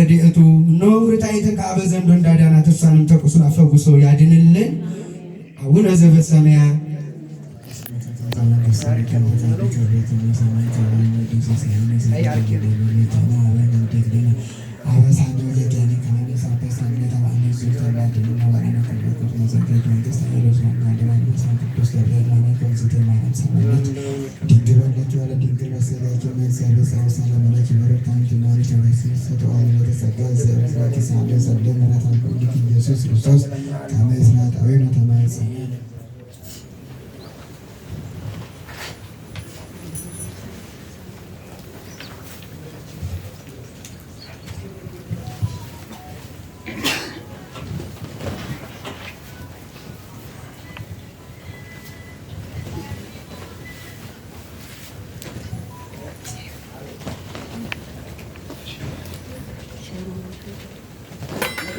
ረድኤቱ እነሆ ብርታይትን ከአበ ዘንዶ እንዳዳናት እሷንም ተቁስላ ፈውሶ ያድንልን። አቡነ ዘበሰማያት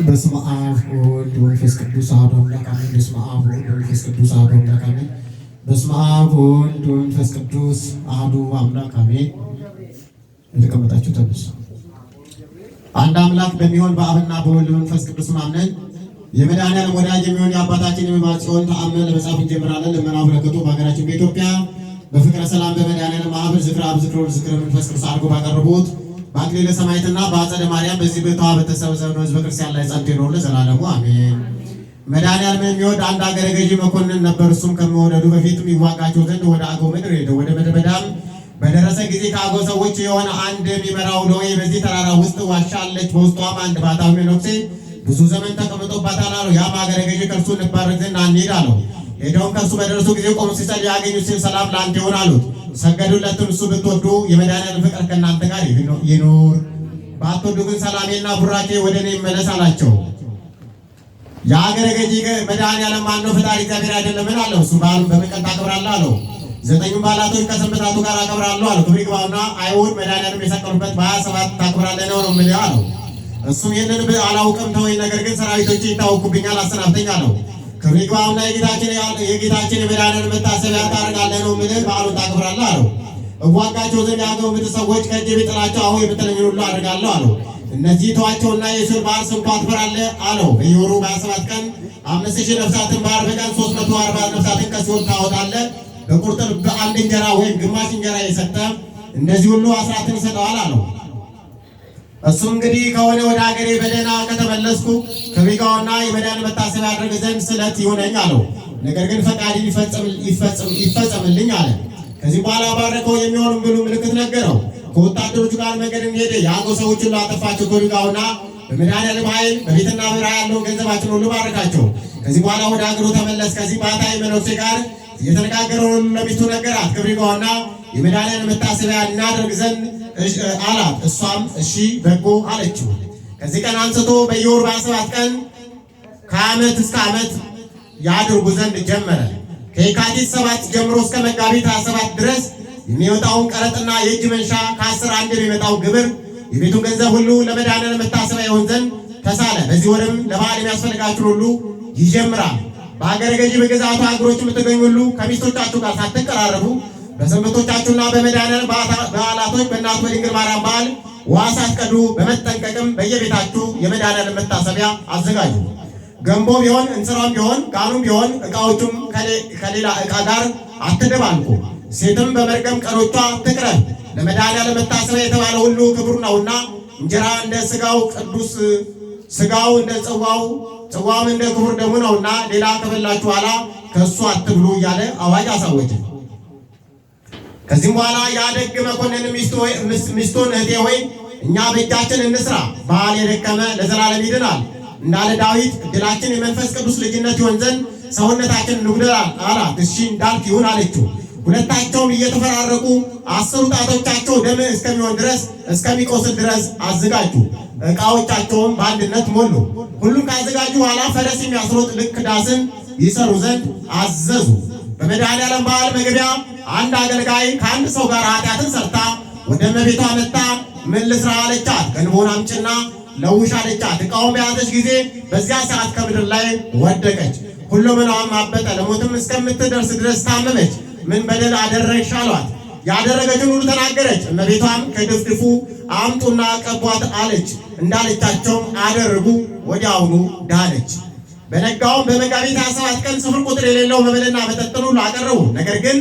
በስመ አብ ወወልድ ወመንፈስ ቅዱስ አሐዱ አምላክ አሜን። በስመ አብ ወወልድ ወመንፈስ ቅዱስ አሐዱ አምላክ አሜን። በስመ አብ ወወልድ ወመንፈስ ቅዱስ አሐዱ አምላክ አሜን። የተቀመጣችሁ ተነሱ። አንድ አምላክ በሚሆን በአብና በወልድ መንፈስ ቅዱስ ማምነን የመድኃኒዓለም ወዳጅ የሚሆን የአባታችን የመባጽዮን ተአምር ለመጻፍ እንጀምራለን። ልመናው በረከቱ በሀገራችን በኢትዮጵያ በፍቅረ ሰላም በመድኃኒዓለም ማህበር ዝክረ አብ ዝክረ ወልድ ዝክረ መንፈስ ቅዱስ አድርጎ ባቀረቡት በአክሊለ ሰማዕታትና በአጸደ ማርያም በዚህ ቦታ በተሰበሰብነው ሕዝበ ክርስቲያን ላይ ጸንቶ ይኖር ለዘላለሙ አሜን። መድኃኒዓለም የሚወድ አንድ አገረ ገዢ መኮንን ነበር። እሱም ከመወለዱ በፊትም ይዋጋቸው ዘንድ ወደ አገው ምድር ሄደ። ወደ ምድረ በዳም በደረሰ ጊዜ ከአገው ሰዎች የሆነ አንድ የሚመራው ሎሌ በዚህ ተራራ ውስጥ ዋሻ አለች፣ በውስጧም አንድ ባሕታዊ መነኩሴ ብዙ ዘመን ተቀምጦባታል አለው። ያም አገረ ገዢ ከእርሱ እንባረክ ዘንድ እንሂድ አለው። ሄደውም ከእርሱ በደረሱ ጊዜ ቆሞ ሲጸልይ ያገኙት ሲል ሰላም ለአንተ ይሁን አሉት። ሰገዱለትም። እሱ ብትወዱ የመድኃኒዓለም ፍቅር ከእናንተ ጋር ይኑር፣ ባትወዱ ግን ሰላሜና ቡራኬ ወደ እኔ ይመለስ አላቸው። የአገረ ገዢ መድኃኒዓለም ማነው? ፈጣሪ እግዚአብሔር አይደለምን አለው። እሱ በዓሉን በምን ቀን ታከብራለህ አለው። ዘጠኙን በዓላቶች ከሰንበታቱ ጋር አከብራለሁ አለው። ክብር ይግባውና አይሁድ መድኃኒዓለም የሰቀሉበት በ27 ታከብራለህ ነው የምልህ አለው። እሱም ይህንን አላውቅም ተወኝ፣ ነገር ግን ሰራዊቶች ይታወኩብኛል፣ አሰናብተኝ አለው። ክብር ይግባውና የጌታችን የመድኃኒዓለም መታሰቢያ ታደርጋለህ ነው የምልህ፣ በዓሉን ታከብራለህ አለው። እዋጋቸው ዘንድ የአገው ምድር ሰዎች ከእጄ ቢጥላቸው አሁን የምትለኝን ሁሉ አደርጋለሁ አለው። እነዚህ ተዋቸውና የእሱን በዓል ስንኳ ትፈራለህ አለው። በየወሩ በ27 ቀን 5000 ነፍሳትን በ40 ቀን 340 ነፍሳትን ከሲኦል ታወጣለህ። በቁርጥ በአንድ እንጀራ ወይም ግማሽ እንጀራ የሰጠ እነዚህ ሁሉ አስራትን ይሰጠዋል አለው። እሱም እንግዲህ ከሆነ ወደ ሀገሬ በደህና ከተመለስኩ ከቤጋውና የመድኃኒዓለም መታሰቢያ ያደርግ ዘንድ ስለት ይሆነኝ አለው። ነገር ግን ፈቃድን ይፈጸምልኝ አለ። ከዚህ በኋላ ባረከው፣ የሚሆን ብሉ ምልክት ነገረው። ከወታደሮቹ ጋር መንገድን ሄደ። የአገው ሰዎች ሁሉ አጠፋቸው። ከቤጋውና በመድኃኒዓለም ኃይል በቤትና በረሃ ያለውን ገንዘባችን ሁሉ ባረካቸው። ከዚህ በኋላ ወደ ሀገሩ ተመለስ። ከዚህ ባሕታዊ መነኩሴ ጋር የተነጋገረውን ለሚስቱ ነገራት። ክብር ይግባውና የመድኃኒዓለም መታሰቢያ እናደርግ ዘንድ አላት። እሷም እሺ በጎ አለችው። ከዚህ ቀን አንስቶ በየወሩ በ27 ቀን ከዓመት እስከ ዓመት ያድርጉ ዘንድ ጀመረ። ከየካቲት 7 ጀምሮ እስከ መጋቢት 27 ድረስ የሚወጣውን ቀረጥና የእጅ መንሻ ከ10 አንድ የሚመጣው ግብር የቤቱን ገንዘብ ሁሉ ለመድኃኒዓለም መታሰቢያ ይሆን ዘንድ ተሳለ። በዚህ ወርም ለበዓል የሚያስፈልጋችሁን ሁሉ ይጀምራል። በአገረ ገዢ በገዛቱ አገሮች የምትገኙ ሁሉ ከሚስቶቻችሁ ጋር ሳትቀራረቡ በሰንበቶቻችሁና በመድኃኒዓለም በዓላቶች በእናቱ በድንግል ማርያም በዓል ውሃ ሳትቀዱ በመጠንቀቅም በየቤታችሁ የመድኃኒዓለም መታሰቢያ አዘጋጁ። ገንቦ ቢሆን እንስራም ቢሆን ጋኑም ቢሆን ዕቃዎቹም ከሌላ ዕቃ ጋር አትደባልቁ። ሴትም በመርገም ቀኖቿ ትቅረብ። ለመድኃኒዓለም መታሰቢያ የተባለ ሁሉ ክቡር ነውና እንጀራ እንደ ሥጋው ቅዱስ ሥጋው እንደ ጽዋው ጽዋም እንደ ክቡር ደሙ ነውና ሌላ ከበላችሁ ኋላ ከእሱ አትብሉ እያለ አዋጅ አሳወጀ። ከዚህም በኋላ ያደግ መኮንን ሚስቱን እህቴ ሆይ እኛ በእጃችን እንስራ፣ በዓል የደከመ ለዘላለም ይድናል እንዳለ ዳዊት ዕድላችን የመንፈስ ቅዱስ ልጅነት ይሆን ዘንድ ሰውነታችን እንጉደል አላት። እሺ እንዳልክ ይሁን አለችው። ሁለታቸውም እየተፈራረቁ 10 ጣቶቻቸው ደም እስከሚሆን ድረስ እስከሚቆስል ድረስ አዘጋጁ። ዕቃዎቻቸውም በአንድነት ሞሉ። ሁሉም ካዘጋጁ በኋላ ፈረስ የሚያስሮጥ ልክ ዳስን ይሰሩ ዘንድ አዘዙ። በመድኃኒዓለም በዓል መግቢያ አንድ አገልጋይ ከአንድ ሰው ጋር ኃጢአትን ሰርታ ወደ እመቤቷ መጣ። ምን ልስራ አለቻት። ገንቦን አምጪና ለውሽ አለቻት። ዕቃውን በያዘች ጊዜ በዚያ ሰዓት ከምድር ላይ ወደቀች። ሁለመናዋም አበጠ። ለሞትም እስከምትደርስ ድረስ ታመመች። ምን በደል አደረግሽ አሏት። ያደረገችውን ሁሉ ተናገረች። እመቤቷም ከድፍድፉ አምጡና ቀቧት አለች። እንዳለቻቸውም አደረጉ። ወዲያውኑ ዳነች። በነጋውም በመጋቢት 27 ቀን ስፍር ቁጥር የሌለው መብልና መጠጥን ሁሉ አቀረቡ። ነገር ግን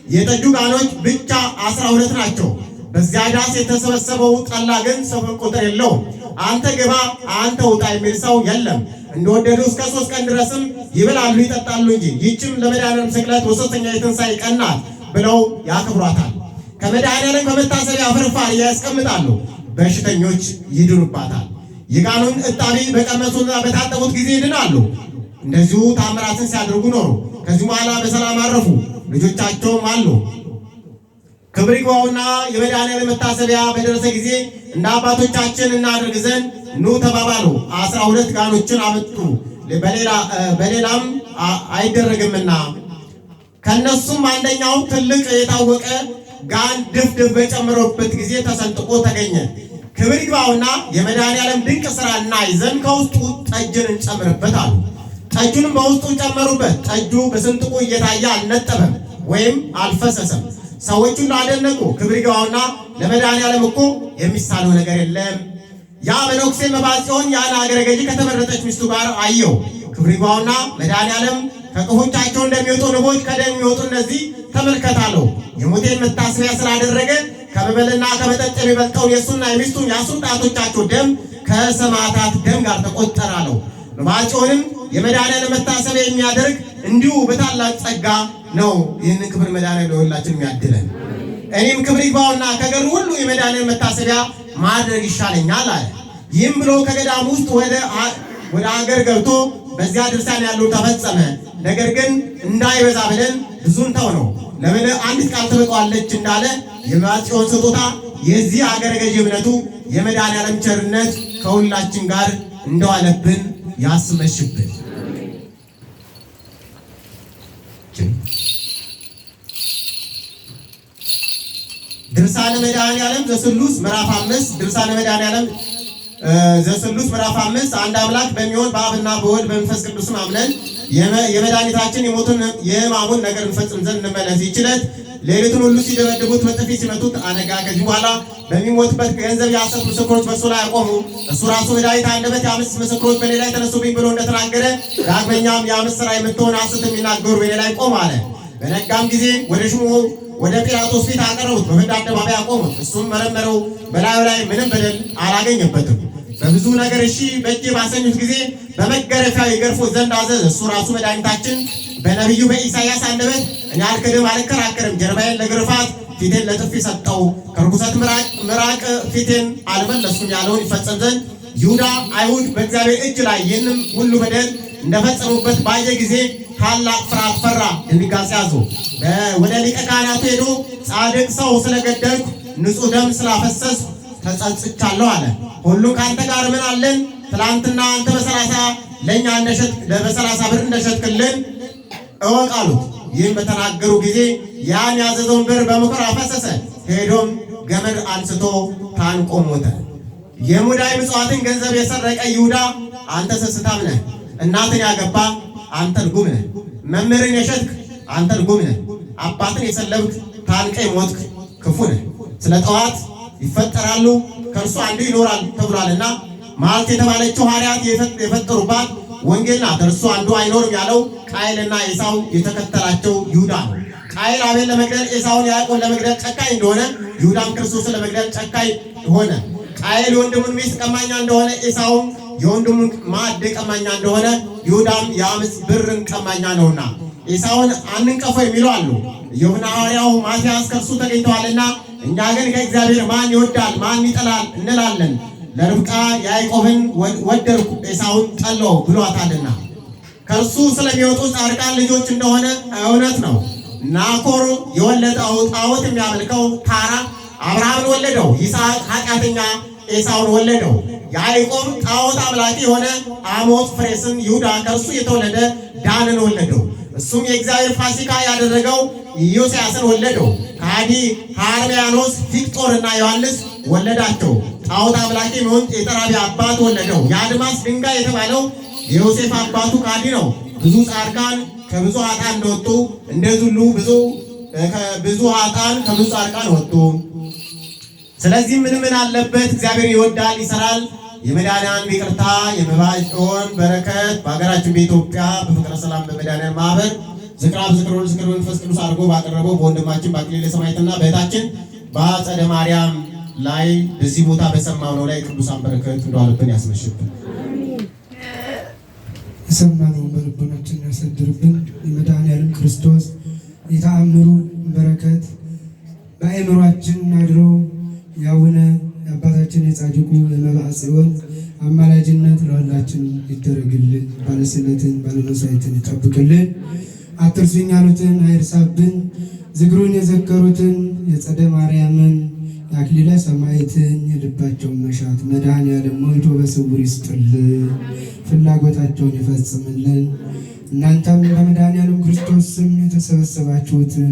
የጠጁ ጋኖች ብቻ 12 ናቸው። በዚያ ዳስ የተሰበሰበው ጠላ ግን ስፍር ቁጥር የለውም። አንተ ግባ አንተ ውጣ የሚል ሰው የለም። እንደወደዱ እስከ 3 ቀን ድረስም ይበላሉ ይጠጣሉ እንጂ ይህችም ለመድኃኔዓለም ስቅለት በሦስተኛ የትንሣኤ ቀን ናት ብለው ያከብሯታል። ከመድኃኔዓለም በመታሰቢያ ፍርፋሪ ያስቀምጣሉ። በሽተኞች ይድኑባታል። የጋኑን እጣቢ በቀመሱና በታጠቡት ጊዜ ይድናሉ። እንደዚሁ ታምራትን ሲያደርጉ ኖሩ። ከዚህ በኋላ በሰላም አረፉ። ልጆቻቸውም አሉ። ክብር ይግባውና የመድኃኔዓለም መታሰቢያ በደረሰ ጊዜ እንደ አባቶቻችን እናደርግ ዘንድ ኑ ተባባሉ። 12 ጋኖችን አመጡ። በሌላም አይደረግምና ከነሱም አንደኛው ትልቅ የታወቀ ጋን ድፍድፍ በጨመረበት ጊዜ ተሰንጥቆ ተገኘ። ክብር ይግባውና የመድኃኔዓለም ድንቅ ሥራ እናይ ዘንድ ከውስጡ ጠጅን እንጨምርበት አሉ። ጠጁንም በውስጡ ጨመሩበት። ጠጁ በስንጥቁ እየታየ አልነጠበም ወይም አልፈሰሰም። ሰዎች ሁሉ አደነቁ። ክብር ይግባውና ለመድኃኔዓለም እኮ የሚሳነው ነገር የለም። ያ መነኩሴ መባጽዮን ያን አገረ ገዢ ከተመረጠች ሚስቱ ጋር አየው። ክብር ይግባውና መድኃኔዓለም ከክፉቻቸው እንደሚወጡ ንቦች ከደም የሚወጡ እነዚህ ተመልከታለሁ። የሞቴን መታሰቢያ ስላደረገ ከመበልና ከመጠጥ የሚበልጠውን የእሱና የሚስቱን የአስሩ ጣቶቻቸው ደም ከሰማዕታት ደም ጋር ተቆጠራለሁ። መባጽዮንም የመድኃኔዓለም መታሰቢያ የሚያደርግ እንዲሁ በታላቅ ጸጋ ነው። ይህንን ክብር መድኃኔዓለም ለሁላችን የሚያድለን። እኔም ክብር ይግባውና ከገሩ ሁሉ የመድኃኔዓለም መታሰቢያ ማድረግ ይሻለኛል አለ። ይህም ብሎ ከገዳም ውስጥ ወደ አገር ገብቶ በዚያ ድርሳን ያለው ተፈጸመ። ነገር ግን እንዳይበዛ ብለን ብዙን ተው ነው ለምን አንዲት ቃል ትበቃዋለች እንዳለ የመባጽዮን ስጦታ የዚህ አገረ ገዢ እምነቱ የመድኃኔዓለም ቸርነት ከሁላችን ጋር እንደዋለብን ያስመሽብን። ድርሳነ መድኃኔዓለም ዘስሉስ ምዕራፍ 5 ድርሳነ መድኃኔዓለም ዘስሉስ ምዕራፍ 5 አንድ አምላክ በሚሆን በአብና በወልድ በመንፈስ ቅዱስ አምነን የመድኃኒታችን የሞቱን የሕማሙን ነገር እንፈጽም ዘንድ እንመለስ። ይችለት ሌሊቱን ሁሉ ሲደበድቡት በጥፊ ሲመቱት አነጋ። ከዚህ በኋላ በሚሞትበት ገንዘብ የሐሰት ምስክሮች በእሱ ላይ አቆሙ። እሱ ራሱ በዳዊት አንደበት የ5 ምስክሮች በእኔ ላይ ተነሱብኝ ብሎ እንደተናገረ ዳግመኛም የ5 ሥራ የምትሆን ሐሰት የሚናገሩ በእኔ ላይ ቆም አለ። በነጋም ጊዜ ወደ ሹሙ ወደ ጲላጦስ ፊት አቀረቡት። በፍርድ አደባባይ አቆሙት። እሱም መረመረው። በላዩ ላይ ምንም በደል አላገኘበትም። በብዙ ነገር እሺ በእጄ ባሰኙት ጊዜ በመገረፊያው ይገርፉት ዘንድ አዘዘ። እሱ ራሱ መድኃኒታችን በነቢዩ በኢሳይያስ አንደበት እኔ አልክድም አልከራከርም፣ ጀርባዬን ለግርፋት ፊቴን ለጥፊ ሰጠው፣ ከርኩሰት ምራቅ ፊቴን አልመለስኩም ያለውን ይፈጸም ዘንድ ይሁዳ አይሁድ በእግዚአብሔር እጅ ላይ ይህንም ሁሉ በደል እንደፈጸሙበት ባየ ጊዜ ታላቅ ፍርሃት ፈራ፣ ድንጋጼ ያዘ። ወደ ሊቀ ካህናቱ ሄዶ ጻድቅ ሰው ስለገደልኩ ንጹሕ ደም ስላፈሰስ ተጸጽቻለሁ አለ። ሁሉ ከአንተ ጋር ምን አለን? ትላንትና አንተ ለእኛ በ30 ብር እንደሸጥክልን እወቅ አሉት። ይህም በተናገሩ ጊዜ ያን ያዘዘውን ብር በምኩር አፈሰሰ። ሄዶም ገመድ አንስቶ ታንቆ ሞተ። የሙዳይ ምጽዋትን ገንዘብ የሰረቀ ይሁዳ አንተ ስስታም ነህ፣ እናትን ያገባ አንተ ርጉም ነህ፣ መምህርን የሸጥክ አንተ ርጉም ነህ፣ አባትን የሰለብክ ታንቀ ሞትክ ክፉ ነህ። ስለ ጠዋት ይፈጠራሉ ከእርሱ አንዱ ይኖራል ተብሏልና ማልት የተባለችው ሐዋርያት የፈጠሩባት ወንጌል ናት። እርሱ አንዱ አይኖርም ያለው ቃየልና ኤሳው የተከተላቸው ይሁዳ ነው። ቃየል አቤል ለመግደል፣ ኤሳውን ያዕቆብን ለመግደል ጨካኝ እንደሆነ ይሁዳም ክርስቶስን ለመግደል ጨካኝ ሆነ። ቃየል የወንድሙን ሚስት ቀማኛ እንደሆነ፣ ኤሳውም የወንድሙን ማዕድ ቀማኛ እንደሆነ፣ ይሁዳም የ5 ብርን ቀማኛ ነውና ኤሳውን አንንቀፈው የሚሉ አሉ። ይሁዳ ሐዋርያው ማትያስ ከእርሱ ተገኝተዋልና እኛ ግን ከእግዚአብሔር ማን ይወዳል ማን ይጠላል እንላለን። ለርብቃ ያዕቆብን ወደድኩ ኤሳውን ጠላሁ ብሏታልና ከእርሱ ስለሚወጡ ጻድቃን ልጆች እንደሆነ እውነት ነው። ናኮር የወለደው ጣዖት የሚያመልከው ታራ አብርሃምን ወለደው። ይስሐቅ ኃጢአተኛ ኤሳውን ወለደው። ያዕቆብ ጣዖት አምላኪ የሆነ አሞጽ ፍሬስን፣ ይሁዳ ከእርሱ የተወለደ ዳንን ወለደው። እሱም የእግዚአብሔር ፋሲካ ያደረገው ኢዮስያስን ወለደው። ከሃዲ ሐርሜያኖስ ፊቅጦርና ዮሐንስ ወለዳቸው። ጣዖት አምላኪ የሚሆን የጠራቢ አባት ወለደው። የአድማስ ድንጋይ የተባለው የዮሴፍ አባቱ ከሃዲ ነው። ብዙ ጻድቃን ከብዙ ኃጥአን እንደወጡ እንደዚህ ሁሉ ብዙ ብዙ ኃጥአን ከብዙ ጻድቃን ወጡ። ስለዚህ ምን አለበት? እግዚአብሔር ይወዳል፣ ይሰራል። የመድኃኒዓለም ይቅርታ የመባጮን በረከት በሀገራችን በኢትዮጵያ በፍቅረ ሰላም በመድኃኒዓለም ማህበር ዝክረ አብ ዝክረ ወልድ ዝክረ መንፈስ ቅዱስ አድርጎ ባቀረበው በወንድማችን በአክሊለ ሰማዕትና በእህታችን በአጸደ ማርያም ላይ በዚህ ቦታ በሰማነው ላይ ቅዱሳን በረከት እንደዋለብን ያስመሽብን። የሰማነውን በልቦናችን ያሳድርብን። የመድኃኒዓለም ክርስቶስ የተአምሩ በረከት በአእምሯችን አድሮ ያውነ የአባታችን የጻድቁ የመብዓ ጽዮን አማላጅነት ለሁላችን ይደረግልን። ባለስልጣናትን ባለመሳይትን ይጠብቅልን። አትርሱኝ ያሉትን አይርሳብን። ዝክሩን የዘከሩትን የጸደ ማርያምን የአክሊለ ሰማዕትን የልባቸውን መሻት መድኃኒዓለም ሞልቶ በስውር ይስጥልን፣ ፍላጎታቸውን ይፈጽምልን። እናንተም በመድኃኒዓለም ክርስቶስ ስም የተሰበሰባችሁትን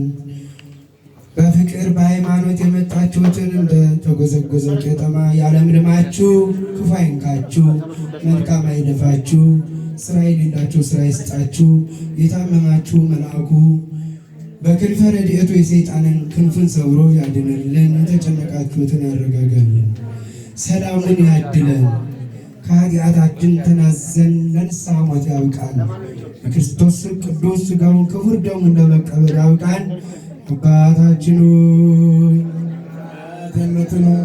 በፍቅር በሃይማኖት የመጣችሁትን እንደ ተጎዘጎዘው ቄጠማ ያለምልማችሁ፣ ክፉ አይንካችሁ፣ መልካም አይለፋችሁ፣ ስራ የሌላችሁ ስራ ይስጣችሁ። የታመማችሁ መልአኩ በክንፈ ረድኤቱ የሰይጣንን ክንፉን ሰብሮ ያድንልን። የተጨነቃችሁትን ያረጋጋልን፣ ሰላሙን ያድለን። ከኃጢአታችን ተናዘን ለንስሐ ሞት ያብቃን። የክርስቶስ ቅዱስ ሥጋውን ክቡር ደሙን ለመቀበል ያብቃን። አባታችን ሆይ የምትኖር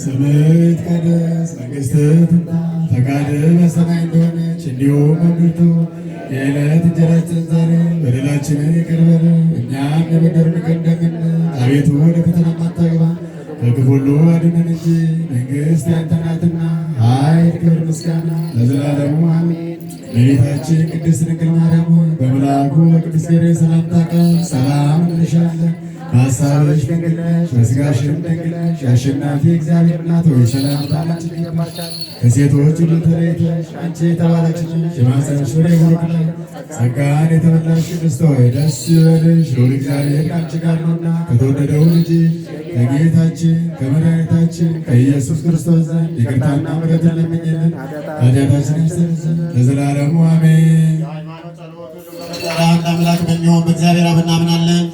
ስምህ ይትቀደስ፣ መንግሥትህ ትምጣ፣ ፈቃድህ በሰማይ እንደሆነች እንዲሁም በምድር ትሁን። የዕለት እንጀራችንን ዛሬ በደላችንን ይቅር በለን እኛም የበደሉንን ይቅር እንደምንል። አቤቱ ወደ ፈተና አታግባን ከክፉ ሁሉ አድነን እንጂ መንግሥት ያንተ ናትና፣ ኃይል፣ ክብር፣ ምስጋና ለዘላለሙ አሜን። እመቤታችን ቅድስት ድንግል ማርያም ሆይ በመልአኩ በቅዱስ ገብርኤል ሰላምታ ቃል ሰላም እንልሻለን። በሐሳብሽ ድንግል ነሽ፣ በሥጋሽም ድንግል ነሽ። የአሸናፊ እግዚአብሔር እናት ሆይ ሰላምታ ላንቺ ይገባሻል። ከሴቶች ሁሉ ተለይተሽ አንቺ የተባረክሽ ነሽ፣ የማኅፀንሽ ፍሬ ቡሩክ ነው። ጸጋን የተመላሽ ቅድስት ሆይ ደስ ይበልሽ፣ ልዑል እግዚአብሔር ከአንቺ ጋር ነውና ከተወደደው ልጅሽ ከጌታችን ከመድኃኒታችን ከኢየሱስ ክርስቶስ ዘንድ ይቅርታና ምሕረትን ለምኝልን ኃጢአታችንን ያስተሰርይ ለዘላለሙ አሜን። አንድ አምላክ በሚሆን በእግዚአብሔር አብ እናምናለን።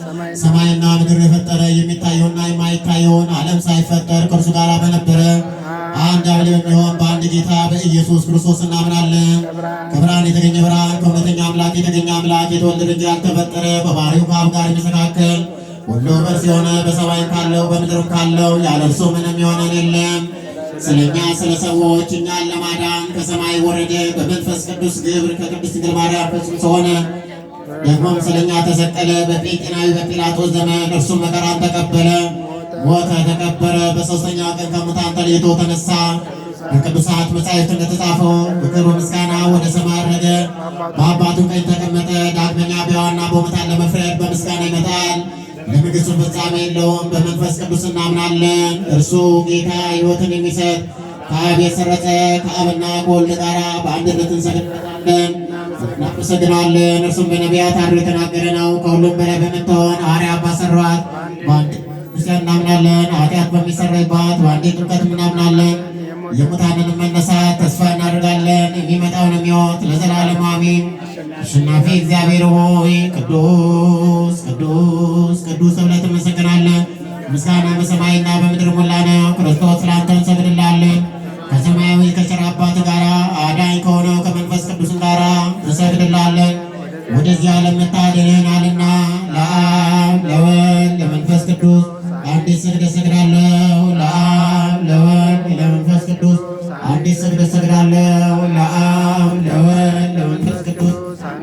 ሰማይና ምድር የፈጠረ የሚታየውና የማይታየውን ዓለም ሳይፈጠር ከእርሱ ጋር በነበረ አንድ አምላክ በሚሆን በአንድ ጌታ በኢየሱስ ክርስቶስ እናምናለን። ከብርሃን የተገኘ ብርሃን ከእውነተኛ አምላክ የተገኘ አምላክ የተወለደ እንጂ ያልተፈጠረ በባሕርዩ ከአብ ጋር የሚስተካከል ሁሉ በእርሱ የሆነ በሰማይም ካለው በምድርም ካለው ያለ እርሱ ምንም የሆነን የለም። ስለኛ ስለ ሰዎች እኛን ለማዳን ከሰማይ ወረደ። በመንፈስ ቅዱስ ግብር ከቅድስት ድንግል ማርያም ፍጹም ሰው ሆነ። ደግሞም ስለኛ ተሰቀለ። በጴንጤናዊ በጲላጦስ ዘመን እርሱም መከራን ተቀበለ፣ ሞተ፣ ተቀበረ። በሦስተኛው ቀን ከሙታን ተለይቶ ተነሳ። በቅዱሳት መጻሕፍት እንደተጻፈው በክብር ምስጋና ወደ ሰማይ ዐረገ፣ በአባቱ ቀኝ ተቀመጠ። ዳግመኛ በሕያዋንና በሙታን ለመፍረድ በምስጋና ይመጣል። ለመንግሥቱ ፍጻሜ የለውም። በመንፈስ ቅዱስ እናምናለን። እርሱ ጌታ ሕይወትን የሚሰጥ ከአብ የሰረጸ ከአብና ከወልድ ጋር በአንድነት እንሰግድለታለን እናመሰግናለን። እርሱም በነቢያት አድሮ የተናገረ ነው። ከሁሉም በላይ በምትሆን ሐዋርያት ባሰሯት በአንድ ክርስቲያን እናምናለን። ኃጢአት በሚሰረይባት በአንዲት ጥምቀትም እናምናለን። የሙታንን መነሳት ተስፋ እናደርጋለን። የሚመጣውንም ሕይወት ለዘላለሙ አሜን። አሸናፊ እግዚአብሔር ሆይ ቅዱስ ቅዱስ ቅዱስ ብለህ ትመሰገናለህ። ምስጋና በሰማይና በምድር ሞላ ነው። ክርስቶስ ስላንተ እንሰግድልሃለን። ከሰማያዊ ከቸር አባት ጋር አዳኝ ከሆነው ከመንፈስ ቅዱስ ጋር እንሰግድልሃለን። ወደዚህ ዓለም መታደንህናልና ለአብ ለወልድ ለመንፈስ ቅዱስ አንዲት ስግደት እሰግዳለሁ። ለአብ ለወልድ ለመንፈስ ቅዱስ አንዲት ስግደት እሰግዳለሁ። ለአብ ለወልድ ለመንፈስ ቅዱስ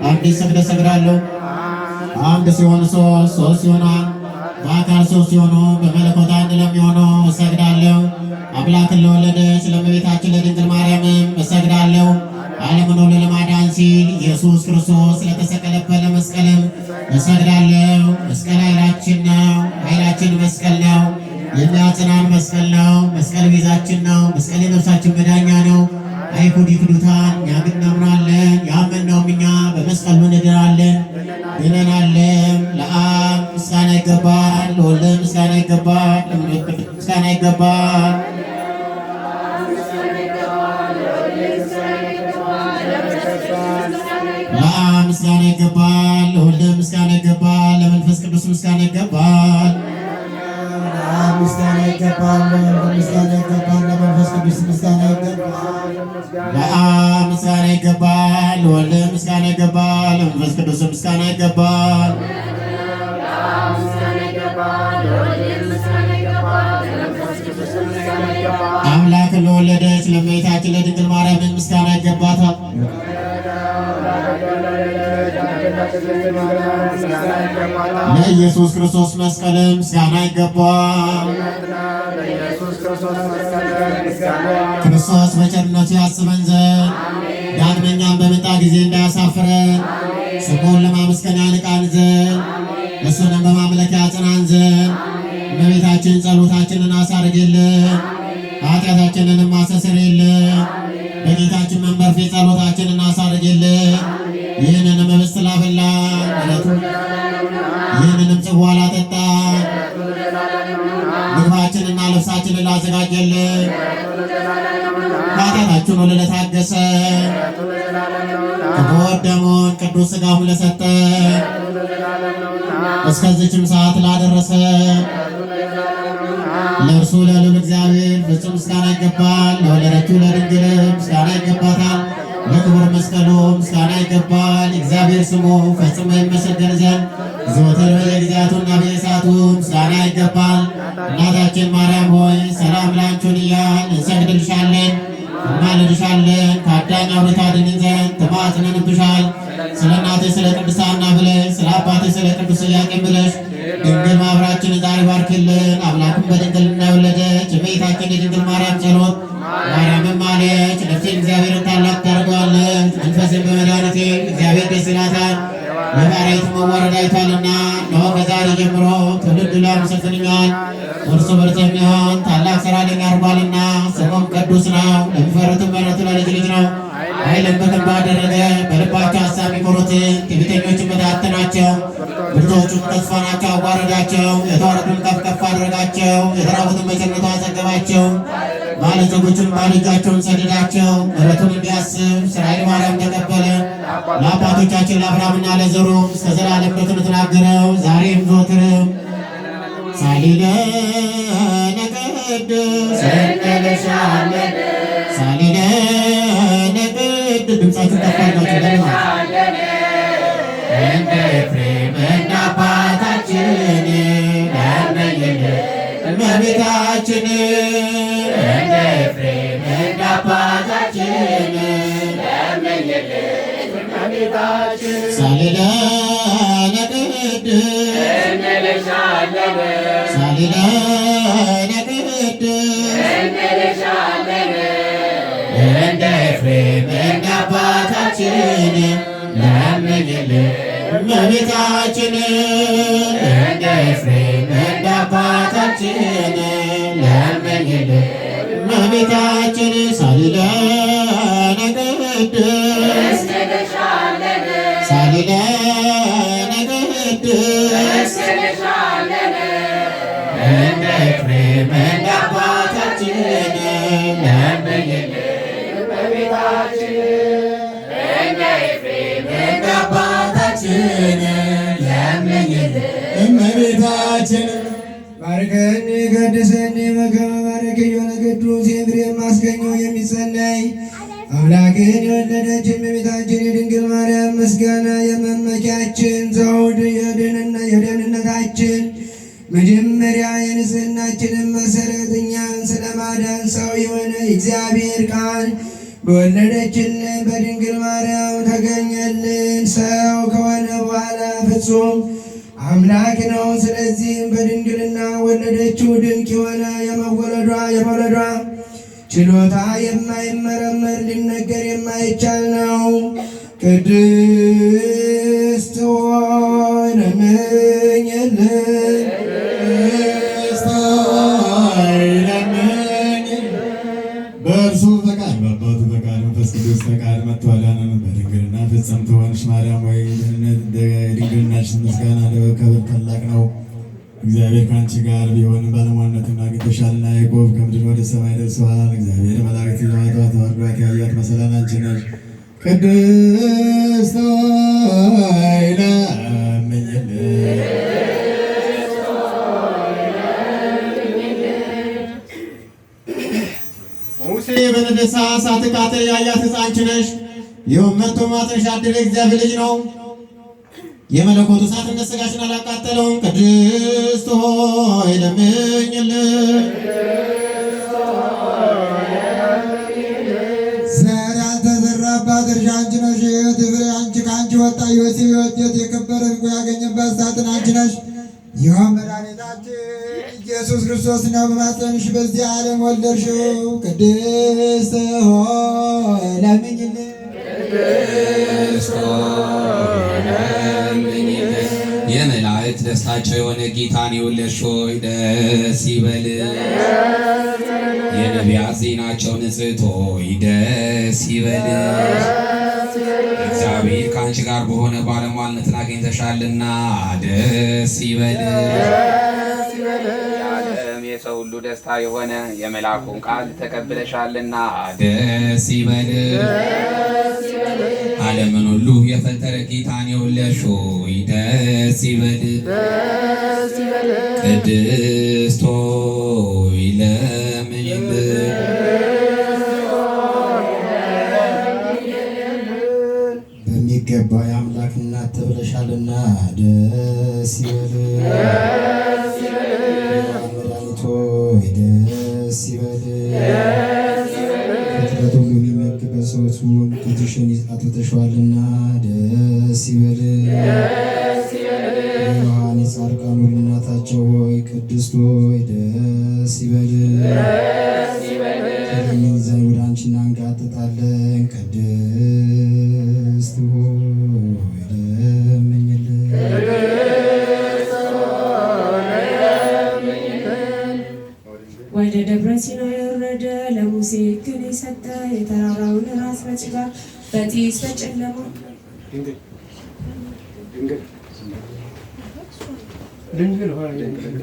አንዲት ስግደት እሰግዳለሁ። አንድ ሲሆን ሦስት፣ ሦስት ሲሆናል በአካል ሦስት ሲሆኑ በመለኮት አንድ ለሚሆነው እሰግዳለሁ። አምላክን ለወለደች ለእመቤታችን ለድንግል ማርያምም እሰግዳለሁ። ዓለምን ሁሉ ለማዳን ሲል ኢየሱስ ክርስቶስ ስለተሰቀለበት ለመስቀልም እሰግዳለሁ። መስቀል ኃይላችን ነው። ኃይላችን መስቀል ነው። የሚያጽናን መስቀል ነው። መስቀል ቤዛችን ነው። መስቀል የነፍሳችን መዳኛ ነው። አይሁድ ይክዱታል፣ እኛ ግን እናምናለን። ያመንነውም እኛ በመስቀሉ እንድናለን ድነናለን። ለአብ ምስጋና ይገባል፣ ለወልድ ምስጋና ይገባል፣ ለመንፈስ ቅዱስ ምስጋና ይገባል። ለአብ ምስጋና ይገባል፣ ለወልድ ምስጋና ይገባል፣ ለመንፈስ ቅዱስ ቅዱስ ምስጋና ይገባል። ምስጋና ይገባል። ምስጋና ይገባል። ለመንፈስ ቅዱስ ምስጋና ይገባል። ለአብ ምስጋና ይገባል። ለወልድ ምስጋና ይገባል። ለመንፈስ ቅዱስ ምስጋና ይገባል። አምላክን ለወለደች ለእመቤታችን ለድንግል ማርያም ምስጋና ይገባታል። ለኢየሱስ ክርስቶስ መስቀል ምስጋና ይገባል። ክርስቶስ በቸርነቱ ያስበን ዘንድ ዳግመኛም በመጣ ጊዜ እንዳያሳፍረን ስሙን ለማመስገን ያንቃን ዘንድ እሱንም በማምለክ ያጽናን ዘንድ እመቤታችን ጸሎታችንን አሳርግልን፣ ኃጢአታችንንም አስተሰርይልን። በጌታችን መንበር ፊት ጸሎታችንን አሳርግልን። ይህንንም ኅብስት ላበላን ይህንንም ጽዋ ላጠጣን ምግባችንና ልብሳችንን ላዘጋጀልን ኃጢአታችን ሁሉ ለታገሰ ክቡር ደሙን ቅዱስ ሥጋውን ለሰጠ እስከዚችም ሰዓት ላደረሰ ለእርሱ ለልዑል እግዚአብሔር ፍጹም ምስጋና ይገባል። ለወለደችው ለድንግል ምስጋና ይገባታል። ለክቡር መስቀሉ ምስጋና ይገባል። እግዚአብሔር ስሙ ፈጽሞ ይመሰገን ዘንድ ዘወትር በየጊዜያቱና በየሰዓቱ ምስጋና ይገባል። እናታችን ማርያም ሆይ ሰላም ላንቺን እያልን እንሰግድልሻለን፣ እንማልድሻለን። ከአዳኝ አውሬ ታድኝን ዘንድ ተማጽነንብሻል። ስለ እናቴ ስለ ቅድስት ሐና ብለሽ ስለ አባቴ ስለ ቅዱስ ኢያቄም ብለሽ ድንግል ማኅበራችንን ዛሬ ባርክልን። አምላክም በድንግልና የወለደች የእመቤታችን የድንግል ማርያም ጸሎት ማርያምም አለች ነፍሴን እግዚአብሔርን ታላቅ ታደርገዋለች፣ መንፈሴን በመድኃኒቴ እግዚአብሔር ደስ ይላታል። የባሪያይቱ መዋረድ አይቷልና እነሆ ከዛሬ ጀምሮ ትውልድ ሁሉ ያመሰግኑኛል። እርሱ ብርቱ የሚሆን ታላቅ ሥራ ለእኛ አድርጓልና ስሙም ቅዱስ ነው። ለሚፈሩትም ምሕረቱ ለልጅ ልጅ ነው። ኃይልን በክንዱ አደረገ። በልባቸው ሐሳብ የሚኮሩትን ትዕቢተኞችን በታተናቸው። ብርቱዎቹን ተስፋናቸው አዋረዳቸው። የተዋረዱን ከፍ ከፍ አደረጋቸው። የተራቡትን በቸርነቱ አጠገባቸው። ባለጸጎቹን ባዶ እጃቸውን ሰደዳቸው። ምሕረቱን እንዲያስብ እስራኤል ማርያም ተቀበለ። ለአባቶቻችን ለአብርሃምና ለዘሩ እስከ ዘላለም ምሕረቱን ተናገረው ዛሬም ዘወትርም ሳሊለነ ቅድስ እንልሻለን ሳሊለነ ቅድስ ድምፃችሁን ከፍ አድርጋችሁ እንደ ኤፍሬም እንደ አባታችን ለምኝልን እመቤታችን እንደ ኤፍሬም እንደ አባታችን ለምኝልን እመቤታችን ሳሊለነ ቅድስ እንልሻለን ሳሊለነ ቅድስ እንልሻለን እንደ ኤፍሬም እንደ አባታችን ለምኝልን እመቤታችን እንደ ኤፍሬም እንደ አባታችን ለምኝልን እመቤታችን ሳሊለነ ቅድስ ሳሊለነ ቅድስ እንደ ኤፍሬም እንደ አባታችን ለምኝልን እመቤታችን እንደ ኤፍሬም እንደ አባታችን ለምኝልን እመቤታችን ባርከኒ ቀድሰኒ በከመ ባረከዮ ለቅዱስ ኤፍሬም ማስገኘው የሚጸለይ አምላክን የወለደች እመቤታችን የድንግል ማርያም ምስጋና የመመኪያችን ዘውድ የደህንነታችን መጀመሪያ የንጽሕናችንን መሰረት እኛን ስለማዳን ሰው የሆነ እግዚአብሔር ቃል በወለደችልን በድንግል ማርያም ተገኘልን። ሰው ከሆነ በኋላ ፍጹም አምላክ ነው። ስለዚህም በድንግልና ወለደችው። ድንቅ የሆነ የመውለዷ ችሎታ የማይመረመር ሊነገር የማይቻል ነው። ቅድስት ሆይ ለምኝልን በእርሱ ፈቃድ በአባቱ ፈቃድ መንፈስ ቅዱስ ፈቃድ መጥቶ አዳነን። በድንግልና ፍጽምት ሆንሽ ማርያም ወይ ድንግልናችን ምስጋና ለክብር ታላቅ ነው። እግዚአብሔር ከአንቺ ጋር ቢሆን ባለሟልነትን አግኝተሻልና። ያዕቆብ ከምድር ወደ ሰማይ ደርሰዋል። እግዚአብሔር መላእክት ይዘዋት ተዋርዷት ያያት መሰላል አንቺ ነሽ። ቅድስት ሆይ ለምኝልን እሳት ሳትቃጠል ያያት ሕፃን አንቺ ነሽ። ይኸውም መጥቶ ማኅፀንሽ ያደረ እግዚአብሔር ልጅ ነው። የመለኮቱ እሳትነት ሥጋሽን አላቃጠለውም። ቅድስት ሆይ ለምኝልን። ዘር ያልተዘራባት እርሻ አንቺ ነሽ። የሕይወት ፍሬ አንቺ ከአንቺ ወጣ። ዮሴፍ የወደት የከበረ ዕንቁ ያገኘባት ሳጥን አንቺ ነሽ። ይኸውም መድኃኒታችን ኢየሱስ ክርስቶስ ነው። በማኅፀንሽ በዚህ ዓለም ወለድሽው። ቅድስት ሆይ ለምኝልን። የመላእክት ደስታቸው የሆነ ጌታን የወለድሽ ሆይ ደስ ይበልሽ። የነቢያት ዜናቸው ንጽሕት ሆይ ደስ ይበልሽ። እግዚአብሔር ከአንቺ ጋር በሆነ ባለሟልነትን አግኝተሻልና ደስ ይበልሽ። የዓለም የሰው ሁሉ ደስታ የሆነ የመልአኩን ቃል ተቀብለሻልና ደስ ይበልሽ። ዓለምን ሁሉ የፈጠረ ጌታን የወለድሽ ሆይ ደስ ይበልሽ። ቅድስት ሆይ ለምኝልን። በሚገባ የአምላክ እናት ተብለሻልና ደስ ይበልሽ። መድኃኒት ሆይ ደስ ይበልሽ። ፍጥረት ሁሉ የሚመግብ በሰውን ጡትሽን አጥብተሽዋልና ደስ ይበልሽ። የዮሐን የጻድቃን ሁሉ እናታቸው ሆይ ቅድስት ሆይ ደስ ይበልሽ። ከለምን ይዘን ወደ አንቺ እናንጋጥጣለን። ቅድስት ሆይ ለምኝልን። ወደ ደብረ ሲና የወረደ ለሙሴ ሕግን የሰጠ የተራራውን ራስ በጭጋግ በጢስ በጨለማ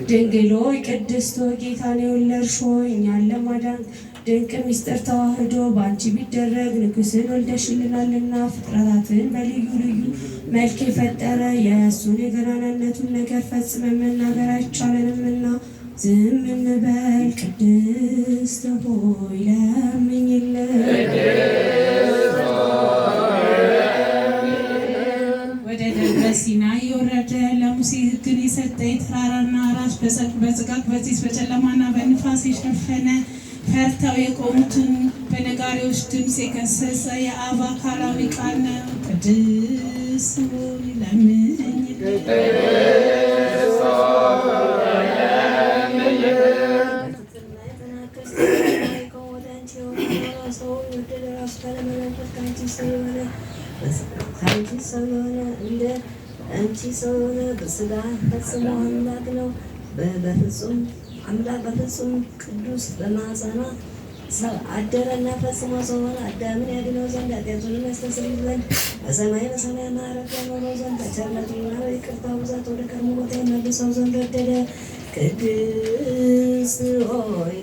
ድንግል ሆይ ቅድስት ሆይ ጌታን የወለድሽ ሆይ እኛን ለማዳን ድንቅ ምስጢር ተዋህዶ በአንቺ ቢደረግ ንጉሥን ወልደሽልናልና ፍጥረታትን በልዩ ልዩ መልክ የፈጠረ የእሱን የገናናነቱን ነገር ፈጽመን መናገር አይቻለንምና ዝም እንበል። ቅድስት ሆይ ለምኝልን። ወደ ደብረ ሲና የወረደ ለሙሴ ሕግን የሰጠ የተራራና ራስ በጭጋግ በጢስ በጨለማና በንፋስ የሸፈነ ፈርተው የቆሙትን በነጋሪዎች ድምፅ የገሰጸ የአብ አካላዊ ቃል ነው። ቅድስት ሆይ ለምኝልን። አንቺ ሰው የሆነ በስጋ ፈጽሞ አምላክ ነው። በፍጹም አምላክ በፍጹም ቅዱስ በማኅፀኗ ሰው አደረና ፈጽሞ ሰው ሆነ። አዳምን ያድነው ዘንድ ኃጢአቱንም ያስተሰርይ ዘንድ በሰማይ ማዕረግ ያኖረው ዘንድ በቸርነቱና በይቅርታው ብዛት ወደ ቀድሞ ቦታ የመልሰው ዘንድ ወደደ። ቅድስት ሆይ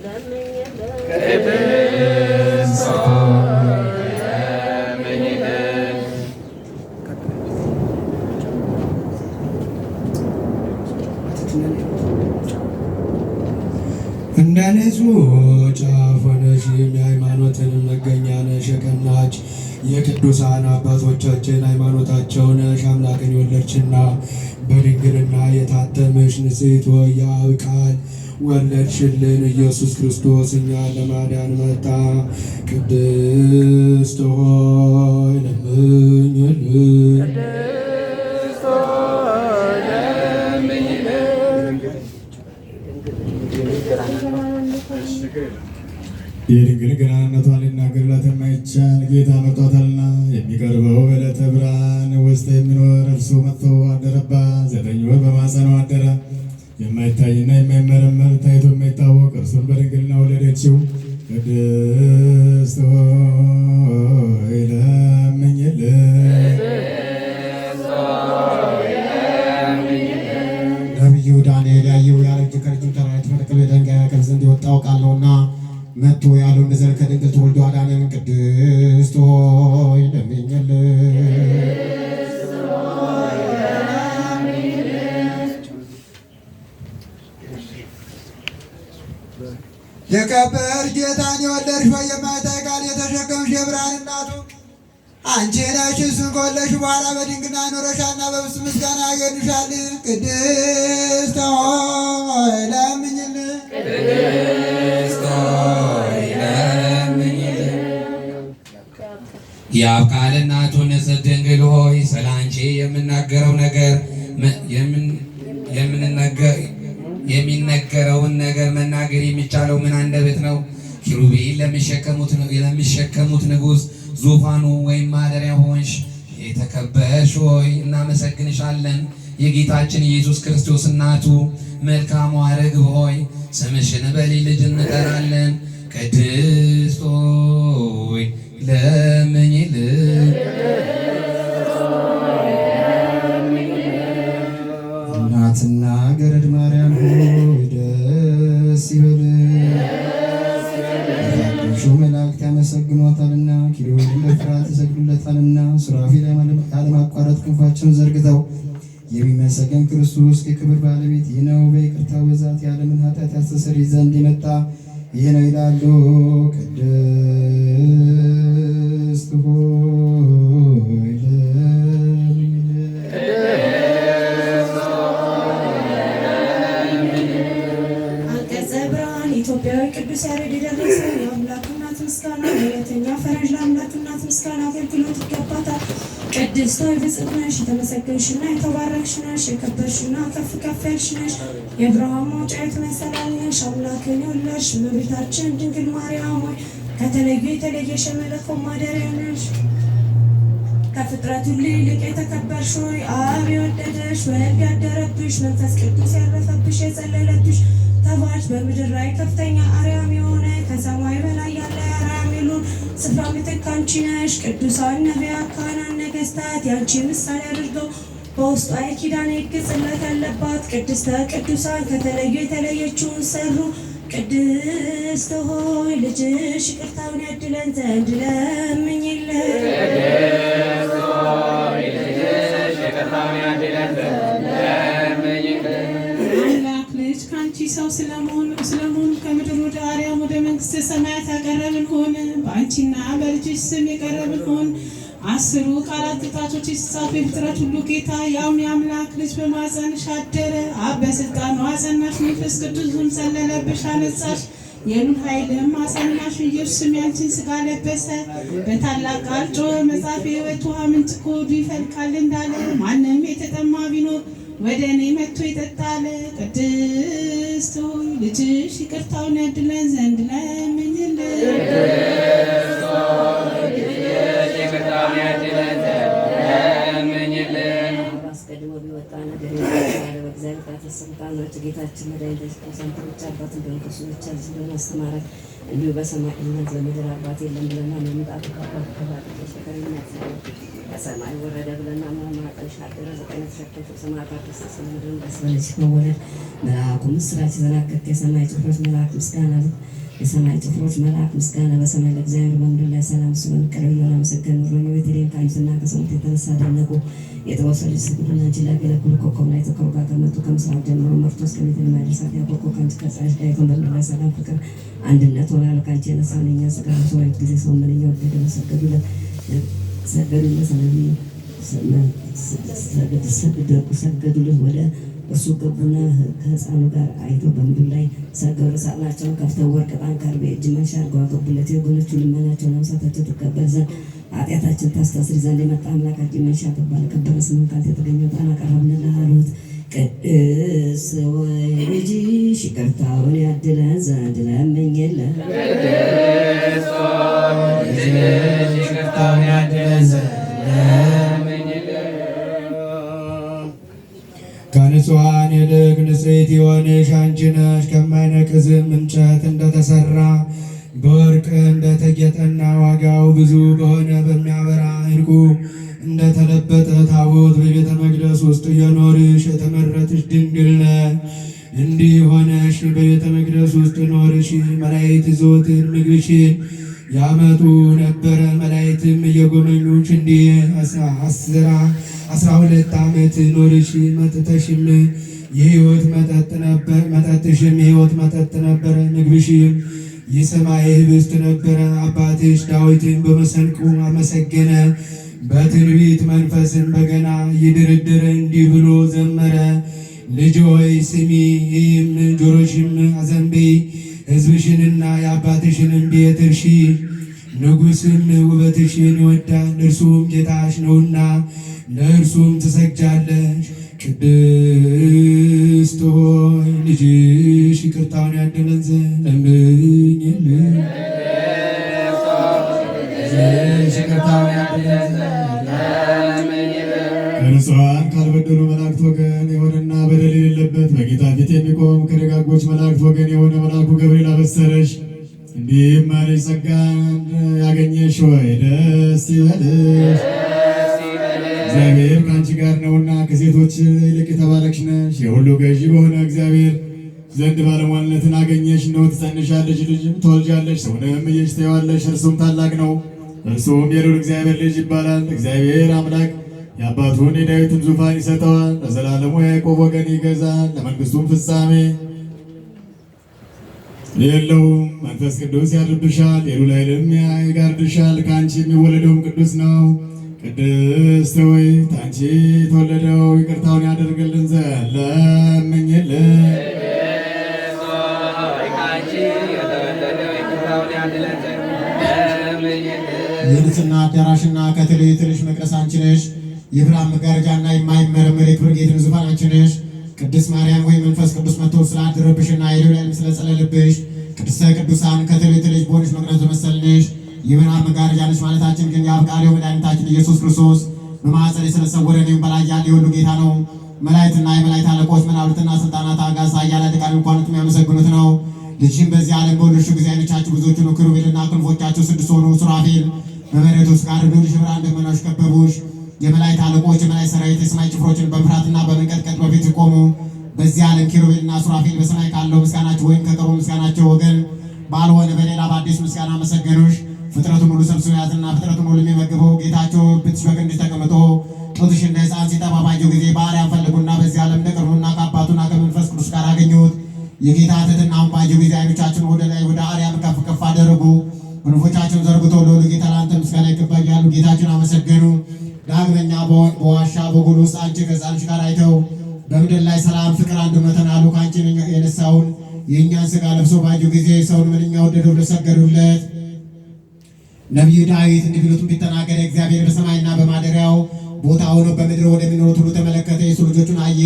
እንደ ንጹሕ ጫፍ ሆነሽ የሃይማኖትን መገኛ ነሽ። የቀናች የቅዱሳን አባቶቻችን ሃይማኖታቸው ነሽ። አምላክን የወለድሽና በድንግልና የታተምሽ ንጽሕት ሆይ የአብ ቃል ወለድሽልን። ኢየሱስ ክርስቶስ እኛን ለማዳን መጣ። ቅድስት ሆይ ለምኝልን። የድንግል ገናንነቷን ሊናገርላት የማይቻል ጌታ መጥቷታልና የሚቀርበው በዕለተ ብርሃን ውስጥ የሚኖር እርሱ መጥቶ አደረባት። 9 ወር በማኅፀኗ አደረ። የማይታይና የማይመረመር ታይቶ የማይታወቅ እርሱን በድንግልና ወለደችው። ቅድስት ሆይ ለምኝልን። ነቢዩ ዳንኤል ያየው ያረጀ ከረጅም ተራራ የተፈለቀለ የድንጋይ አካል ዘንድ የወጣው ቃል ነውና መጥቶ ያለው እንደዘር ከድንግል ተወልዶ አዳነን። ቅድስት ሆይ ለምኝልን። የከበርሽ ጌታን የወለድሽ ሆይ የማይታይ ቃል እናቱ አንቺ ነሽ። እሱን ከወለድሽ በኋላ በድንግልና ኖረሻልና በብዙ ምስጋና ያገኙሻል። ቅድስት ሆይ ለምኝልን። የአብ ቃል እናቱ ንጽሕት ድንግል ሆይ ስለ አንቺ የምናገረው ነገር የሚነገረውን ነገር መናገር የሚቻለው ምን አንደበት ነው? ኪሩቤል ለሚሸከሙት ንጉሥ ዙፋኑ ወይም ማደሪያ ሆንሽ። የተከበርሽ ሆይ እናመሰግንሻለን። የጌታችን ኢየሱስ ክርስቶስ እናቱ መልካሟ ርግብ ሆይ ስምሽን በልጅ ልጅ እንጠራለን። ቅድስት ሆይ ለምኝልን። እናትና ገረድ ማርያም ሆይ ደስ ይበልሽ። ያላችሁ መላእክት ያመሰግኗታልና፣ ኪሩቤልም በፍርሃት ይሰግዱለታልና፣ ሱራፌል ያለማቋረጥ ክንፋቸውን ዘርግተው የሚመሰገን ክርስቶስ የክብር ባለቤት ይህ ነው። በይቅርታው ብዛት የዓለምን ኃጢአት ያስተሰርይ ዘንድ የመጣ ይህ ነው ይላሉ። ቅድስት ሆይ አንቀጸ ብርሃን ኢትዮጵያዊ ቅዱስ ያሬድ የደረሰው የአምላክ እናት ምስጋና ሁለተኛ ፈረጅ ለአምላክ እናት ምስጋና አገልግሎት ይገባታል። ቅድስት ሆይ ብፅዕት ነሽ፣ የተመሰገንሽና የተባረክሽ ነሽ፣ የከበርሽና ከፍ ከፍ ያልሽ ነሽ። የብርሃን መውጫ መሰላል ነሽ። አምላክን የወለድሽ እመቤታችን ድንግል ማርያም ሆይ ከተለዩ የተለየሽ የመለኮት ማደሪያ ነሽ። ከፍጥረት ሁሉ ይልቅ የተከበርሽ ሆይ አብ የወደደሽ ወልድ ያደረብሽ መንፈስ ቅዱስ ያረፈብሽ የጸለለብሽ ተባች በምድር ላይ ከፍተኛ አርያም የሆነ ከሰማይ በላይ ያለ አርያም የሉን ስፍራ ምትክ አንቺ ነሽ። ቅዱሳን ነቢያት፣ ካህናት፣ ነገሥታት ያንቺ ምሳሌ አድርገው በውስጧ የኪዳን ሕግ ጽላት ያለባት ቅድስተ ቅዱሳን ከተለዩ የተለየችውን ሰሩ። ቅድስት ሆይ ልጅሽ ይቅርታውን ያድለን ዘንድ ለምኝልን። አምላክ ልጅ ከአንቺ ሰው ስለመሆኑ ከምድር ወደ አርያም ወደ መንግሥተ ሰማያት ያቀረብን ሆን በአንቺና በልጅሽ ስም የቀረብን ሆን 10 ቃላት ጣቶች የተጻፉ የፍጥረት ሁሉ ጌታ ያውም የአምላክ ልጅ በማኅፀንሽ አደረ። አብ በሥልጣኑ አጸናሽ፣ መንፈስ ቅዱስም ጸለለብሽ፣ አነጻሽ። የሉል ኃይልም አጸናሽ። ኢየሱስም ያንቺን ሥጋ ለበሰ። በታላቅ ቃል ጮኸ፣ መጽሐፍ የሕይወት ውሃ ምንጭ ከሆዱ ይፈልቃል እንዳለ ማንም የተጠማ ቢኖር ወደ እኔ መጥቶ ይጠጣል። ቅድስት ሆይ ልጅሽ ይቅርታውን ያድለን ዘንድ ለምኝልን። አስቀድሞ ቢወጣ ነገር በእግዚአብሔር ከተሰጣናች ጌታችን መድኃኒታችን ክርስቶስ ብቻ አባት እንደሆነ ከእሱ ብቻ ልጅ እንደሆነ አስተማረን። እንዲሁ በሰማይ እናት በምድር አባት የለም ብለና መምጣቱ ከአባት ከባቶች በቀር የሚያስበው ከሰማይ ወረደ ብለና ማማቀልሽ አደረ። 9 ተሸከምሽ ሰማዕታት ደስ ስለምድር ደስ በልጅሽ መወለድ መልአኩ ምስራች ዘናገት የሰማይ ጭፍሮች መልአክ ምስጋና የሰማይ ጭፍሮች መልአክ ምስጋና በሰማይ ለእግዚአብሔር በምድር ላይ ሰላም ሲሆን ቀረብ ያመሰገኑ ሮኝ ቤተልሔም ከአንቺና ከሰሙት የተነሳ ደነቁ። የተወሰኑ ስግዱና አንቺ ላገለግሉ ኮከብ ላይ ተከሩጋ ከመጡ ከምስራቅ ጀምሮ መርቶ እስከ ቤተልሔም ያደርሳት ያቆቆ ከአንቺ ከፀሐይ ጋር በምድር ላይ ሰላም ፍቅር አንድነት ሆነ። ከአንቺ የነሳን የእኛ ሥጋ ሰዋይት ጊዜ ሰው ምንኛ ወደደ ሰገዱለት ሰገዱለት ወደ እርሱ ገቡና ከሕፃኑ ጋር አይቶ በምድር ላይ ሰገዱ። ሳጥናቸውን ከፍተው ወርቅ፣ ዕጣን፣ ከርቤ፣ እጅ መንሻ አድርገው አገቡለት። የወገኖቹ ልመናቸው ነፍሳታቸው ትቀበል ዘንድ ኃጢአታችን ታስተስሪ ዘንድ የመጣ አምላካችን መንሻ ተባለ። ከበረ ስምን ካንተ የተገኘ ዕጣን አቀረብንልህ አሉት። ቅድስት ሆይ ልጅሽ ይቅርታውን ያድለን ዘንድ ለምኝልን። ከንጹሐን ይልቅ ንጽሕት የሆንሽ አንቺ ነሽ። ከማይነቅዝም እንጨት እንደተሰራ በወርቅ እንደተጌጠና ዋጋው ብዙ በሆነ በሚያበራ ዕንቁ እንደተለበጠ ታቦት በቤተ መቅደስ ውስጥ የኖርሽ የተመረጥሽ ድንግል ነሽ። እንዲህ ሆነሽ በቤተ መቅደስ ውስጥ ኖርሽ። መላእክት ዘወትር ምግብሽን ያመጡ ነበረ። መላእክትም እየጎበኙሽ እንዲህ 12 ዓመት ኖርሽ። መጠጥሽም የሕይወት መጠጥ ነበር። ምግብሽም የሰማይ ህብስት ነበረ። አባትሽ ዳዊትን በመሰንቆ አመሰገነ። በትንቢት መንፈስን በገና እየደረደረ እንዲህ ብሎ ዘመረ። ልጅ ሆይ ስሚ፣ ይህም ጆሮሽም አዘንብዪ፣ ሕዝብሽንና የአባትሽንም ቤት እርሺ። ንጉሥም ውበትሽን ይወዳል፣ እርሱም ጌታሽ ነውና ለእርሱም ትሰግጃለሽ። ቅድስት ሆይ ልጅሽ ይቅርታውን ያድለን ዘንድ ለምኝልን። ከንጹሐን ካልበደሉ መላእክት ወገን የሆነና በደል የሌለበት በጌታ ፊት የሚቆም ከደጋጎች መላእክት ወገን የሆነ መልአኩ ገብርኤል አበሰረሽ፣ እንዲህም አለሽ፣ ጸጋን ያገኘሽ ሆይ ደስ ይበልሽ፣ እግዚአብሔር ከአንቺ ጋር ነውና ከሴቶች ይልቅ የተባረክሽ ነሽ። የሁሉ ገዢ በሆነ እግዚአብሔር ዘንድ ባለሟልነትን አገኘሽ። እነሆ ትጸንሻለሽ፣ ልጅም ትወልጃለሽ፣ ስሙንም ኢየሱስ ትዪዋለሽ። እርሱም ታላቅ ነው፣ እርሱም የልዑል እግዚአብሔር ልጅ ይባላል። እግዚአብሔር አምላክ የአባቱን የዳዊትን ዙፋን ይሰጠዋል፣ ለዘላለሙ የያዕቆብ ወገን ይገዛል፣ ለመንግሥቱም ፍጻሜ የለውም። መንፈስ ቅዱስ ያድርብሻል፣ የልዑል ኃይልም ይጋርድሻል። ከአንቺ የሚወለደውም ቅዱስ ነው። ቅድስት ሆይ ከአንቺ የተወለደው ይቅርታውን ያደርግልን ዘንድ ለምኝልን። የንጽሕና አዳራሽና ከትልዩ ትንሽ መቅደስ አንቺ ነሽ። የብርሃን መጋረጃና የማይመረመር የክብር ጌትነት ዙፋን አንቺ ነሽ። ቅድስት ማርያም ሆይ መንፈስ ቅዱስ መጥቶ ስላደረብሽና የልዑል ኃይል ስለጸለለብሽ ቅድስተ ቅዱሳን ከትልዩ ትንሽ በሆነች መቅደስ መሰልንሽ። የብርሃን መጋረጃ ነሽ ማለታችን ግን የአፍቃሪው መድኃኒታችን ኢየሱስ ክርስቶስ በማኅፀን ስለሰወረን በላይ ያለ የሁሉ ጌታ ነው። መላእክትና የመላእክት አለቆች መናብርትና ስልጣናት አጋዕዝት ኃያላን ሊቃነ መኳንንት የሚያመሰግኑት ነው። ልጅሽም በዚህ ዓለም በወለድሽው ጊዜ ዓይኖቻችሁ ብዙዎች ነው። ኪሩቤልና ክንፎቻቸው 6 ሆኑ። ሱራፌል በመሬት ውስጥ ጋር ልዑልሽ ብርሃን ደመናዎች ከበቡሽ። የመላእክት አለቆች የመላእክት ሠራዊት የሰማይ ጭፍሮችን በፍርሃትና በመንቀጥቀጥ በፊት ቆሙ። በዚህ ዓለም ኪሩቤልና ሱራፌል በሰማይ ካለው ምስጋናቸው ወይም ከቀሩ ምስጋናቸው ወገን ባልሆነ በሌላ በአዲስ ምስጋና መሰገኑሽ። ፍጥረቱን ሁሉ ሰብስቦ ያዝና ፍጥረቱን ሁሉ የሚመግበው ጌታቸው ብትሽ በቀኝሽ ተቀምጦ ጡትሽ እንደ ሕፃን ሲጠባ ባየው ጊዜ ባሕርያን ፈለጉና በዚህ ዓለም እንደቀሩና ከአባቱና ከመንፈስ ቅዱስ ጋር አገኙት። የጌታ ትሕትናውን ባየው ጊዜ ዓይኖቻቸውን ወደ ላይ ወደ አርያም ከፍ ከፍ አደረጉ። ክንፎቻቸውን ዘርግተው ለሁሉ ጌታ ለአንተ ምስጋና ይገባል ያሉ ጌታቸውን አመሰገኑ። ዳግመኛ በዋሻ በጎል ውስጥ አንቺ ከሕፃንሽ ጋር አይተው በምድር ላይ ሰላም፣ ፍቅር፣ አንድነትን አሉ። ከአንቺ የነሳውን የእኛን ሥጋ ለብሶ ባየው ጊዜ ሰውን ምንኛ ወደደው ብለው ሰገዱለት። ነቢዩ ዳዊት እንዲህ ብሎ ትንቢት ተናገረ። እግዚአብሔር በሰማይና በማደሪያው ቦታ ሆኖ በምድር ወደሚኖሩት ሁሉ ተመለከተ፣ የሰው ልጆቹን አየ።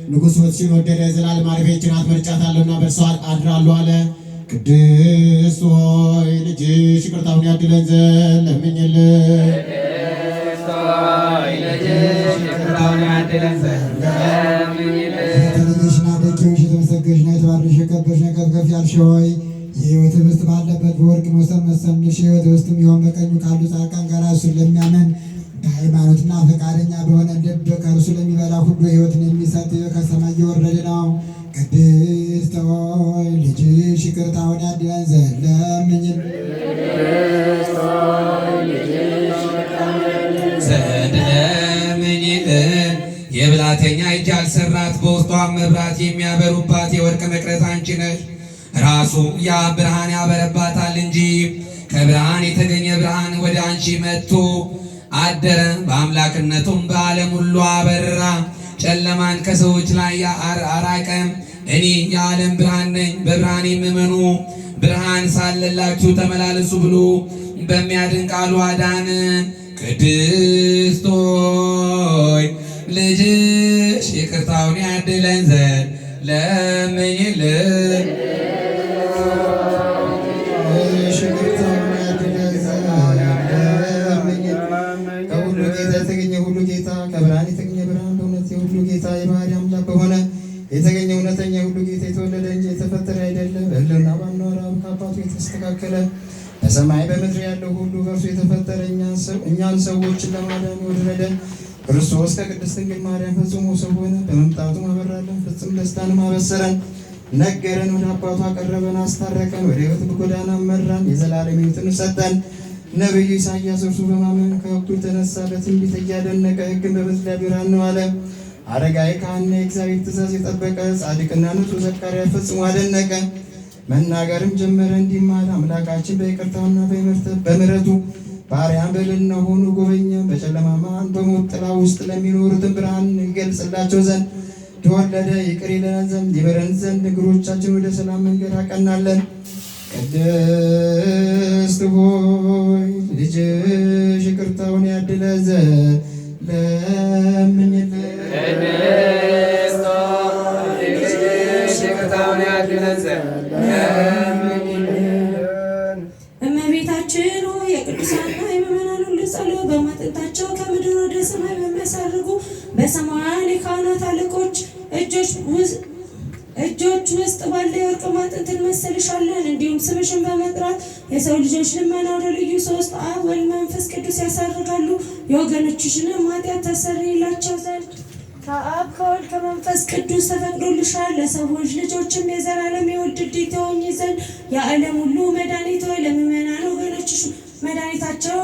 ንጉሥ ሕይወትሽን ወደደ፣ ዘላለም ማረፊያችን ናት፣ መርጫታለሁና በእርሷ አድራለሁ አለ። ቅድስት ሆይ ልጅሽ ይቅርታውን ያድለን ዘንድ ለምኝልን። የተለየሽና ደቂዎች የተመሰገንሽና የተባረክሽ የከበርሽ ከፍ ከፍ ያልሽ ሆይ የሕይወት ኅብስት ባለበት በወርቅ መሶብ መሰልንሽ። የሕይወት ኅብስትም ይሆን በቀኙ ካሉ ጻድቃን ጋር እሱን ለሚያምን በሃይማኖትና ፈቃደኛ በሆነ ልብ ከእርሱ ለሚበላ ሁሉ ሕይወትን የሚሰጥ ከሰማይ የወረደ ነው። ቅድስት ሆይ ልጅሽ ይቅርታውን ያድለን ዘንድ ለምኝልን። የብላቴኛ እጅ ያልሰራት በውስጧም መብራት የሚያበሩባት የወርቅ መቅረዝ አንቺ ነሽ። ራሱ ያ ብርሃን ያበረባታል እንጂ ከብርሃን የተገኘ ብርሃን ወደ አንቺ መጥቶ አደረ። በአምላክነቱም በዓለም ሁሉ አበራ፣ ጨለማን ከሰዎች ላይ አራቀ። እኔ የዓለም ብርሃን ነኝ፣ በብርሃን እመኑ፣ ብርሃን ሳለላችሁ ተመላለሱ ብሎ በሚያድን ቃሉ አዳነን። ቅድስት ሆይ ልጅሽ ይቅርታውን ያድለን ዘንድ ለምኝልን። ከሁሉ ጌታ የተገኘ ሁሉ ጌታ ከብርሃን የተገኘ ብርሃን በእውነት የሁሉ ጌታ የባህሪ አምላክ በሆነ የተገኘ እውነተኛ ሁሉ ጌታ የተወለደ እንጂ የተፈጠረ አይደለም። በሕልውና ባኖረው ከአባቱ የተስተካከለ በሰማይ በምድር ያለው ሁሉ በእርሱ የተፈጠረ እኛን ሰዎችን ለማዳን የወረደ ክርስቶስ ከቅድስት ድንግል ማርያም ፈጽሞ ሰው ሆነ። በመምጣቱ አበራለን፣ ፍጹም ደስታንም አበሰረን፣ ነገረን፣ ወደ አባቱ አቀረበን፣ አስታረቀን፣ ወደ ሕይወት ጎዳና መራን፣ የዘላለም ሕይወትን ሰጠን። ነቢዩ ኢሳይያስ እርሱ በማመን ከሕጉ የተነሳ በትንቢት እያደነቀ ሕግን በምድር ያበራን ነው አለ። አረጋዊ ካህን የእግዚአብሔር ትእዛዝ የጠበቀ ጻድቅና ንጹሕ ዘካርያስ ፈጽሞ አደነቀ። መናገርም ጀመረ እንዲህም አለ። አምላካችን በይቅርታውና በምሕረቱ ባሪያን በደልና ሆኑ ጎበኘ። በጨለማማ በሞት ጥላ ውስጥ ለሚኖሩትን ብርሃን ይገልጽላቸው ዘንድ ተወለደ። ይቅር ይለን ዘንድ ይምረን ዘንድ እግሮቻችን ወደ ሰላም መንገድ አቀናለን። ቅድስት ሆይ ልጅሽ ይቅርታውን ያድለ ዘንድ ለምኝልን። እመቤታችን ሆይ የቅዱሳንና የምእመናን ሁሉ ጸሎት በማጠንታቸው ከምድር ወደ ሰማይ በሚያሳርጉ በሰማያውያን የካህናት አለቆች እጆች ውስጥ ባለ የወርቅ ማዕጠንት እንመስልሻለን። እንዲሁም ስምሽን በመጥራት የሰው ልጆች ልመና ወደ ልዩ ሦስት አብ ወልድ መንፈስ ቅዱስ ያሳርጋሉ። የወገኖችሽንም ኃጢአት ታሰርይላቸው ዘንድ ከአብ ከወልድ ከመንፈስ ቅዱስ ተፈቅዶልሻል። ለሰዎች ልጆችም የዘላለም የወልድ ዕድል ትሆኚ ዘንድ የዓለም ሁሉ መድኃኒት ሆይ ለምእመናን ወገኖችሽ መድኃኒታቸው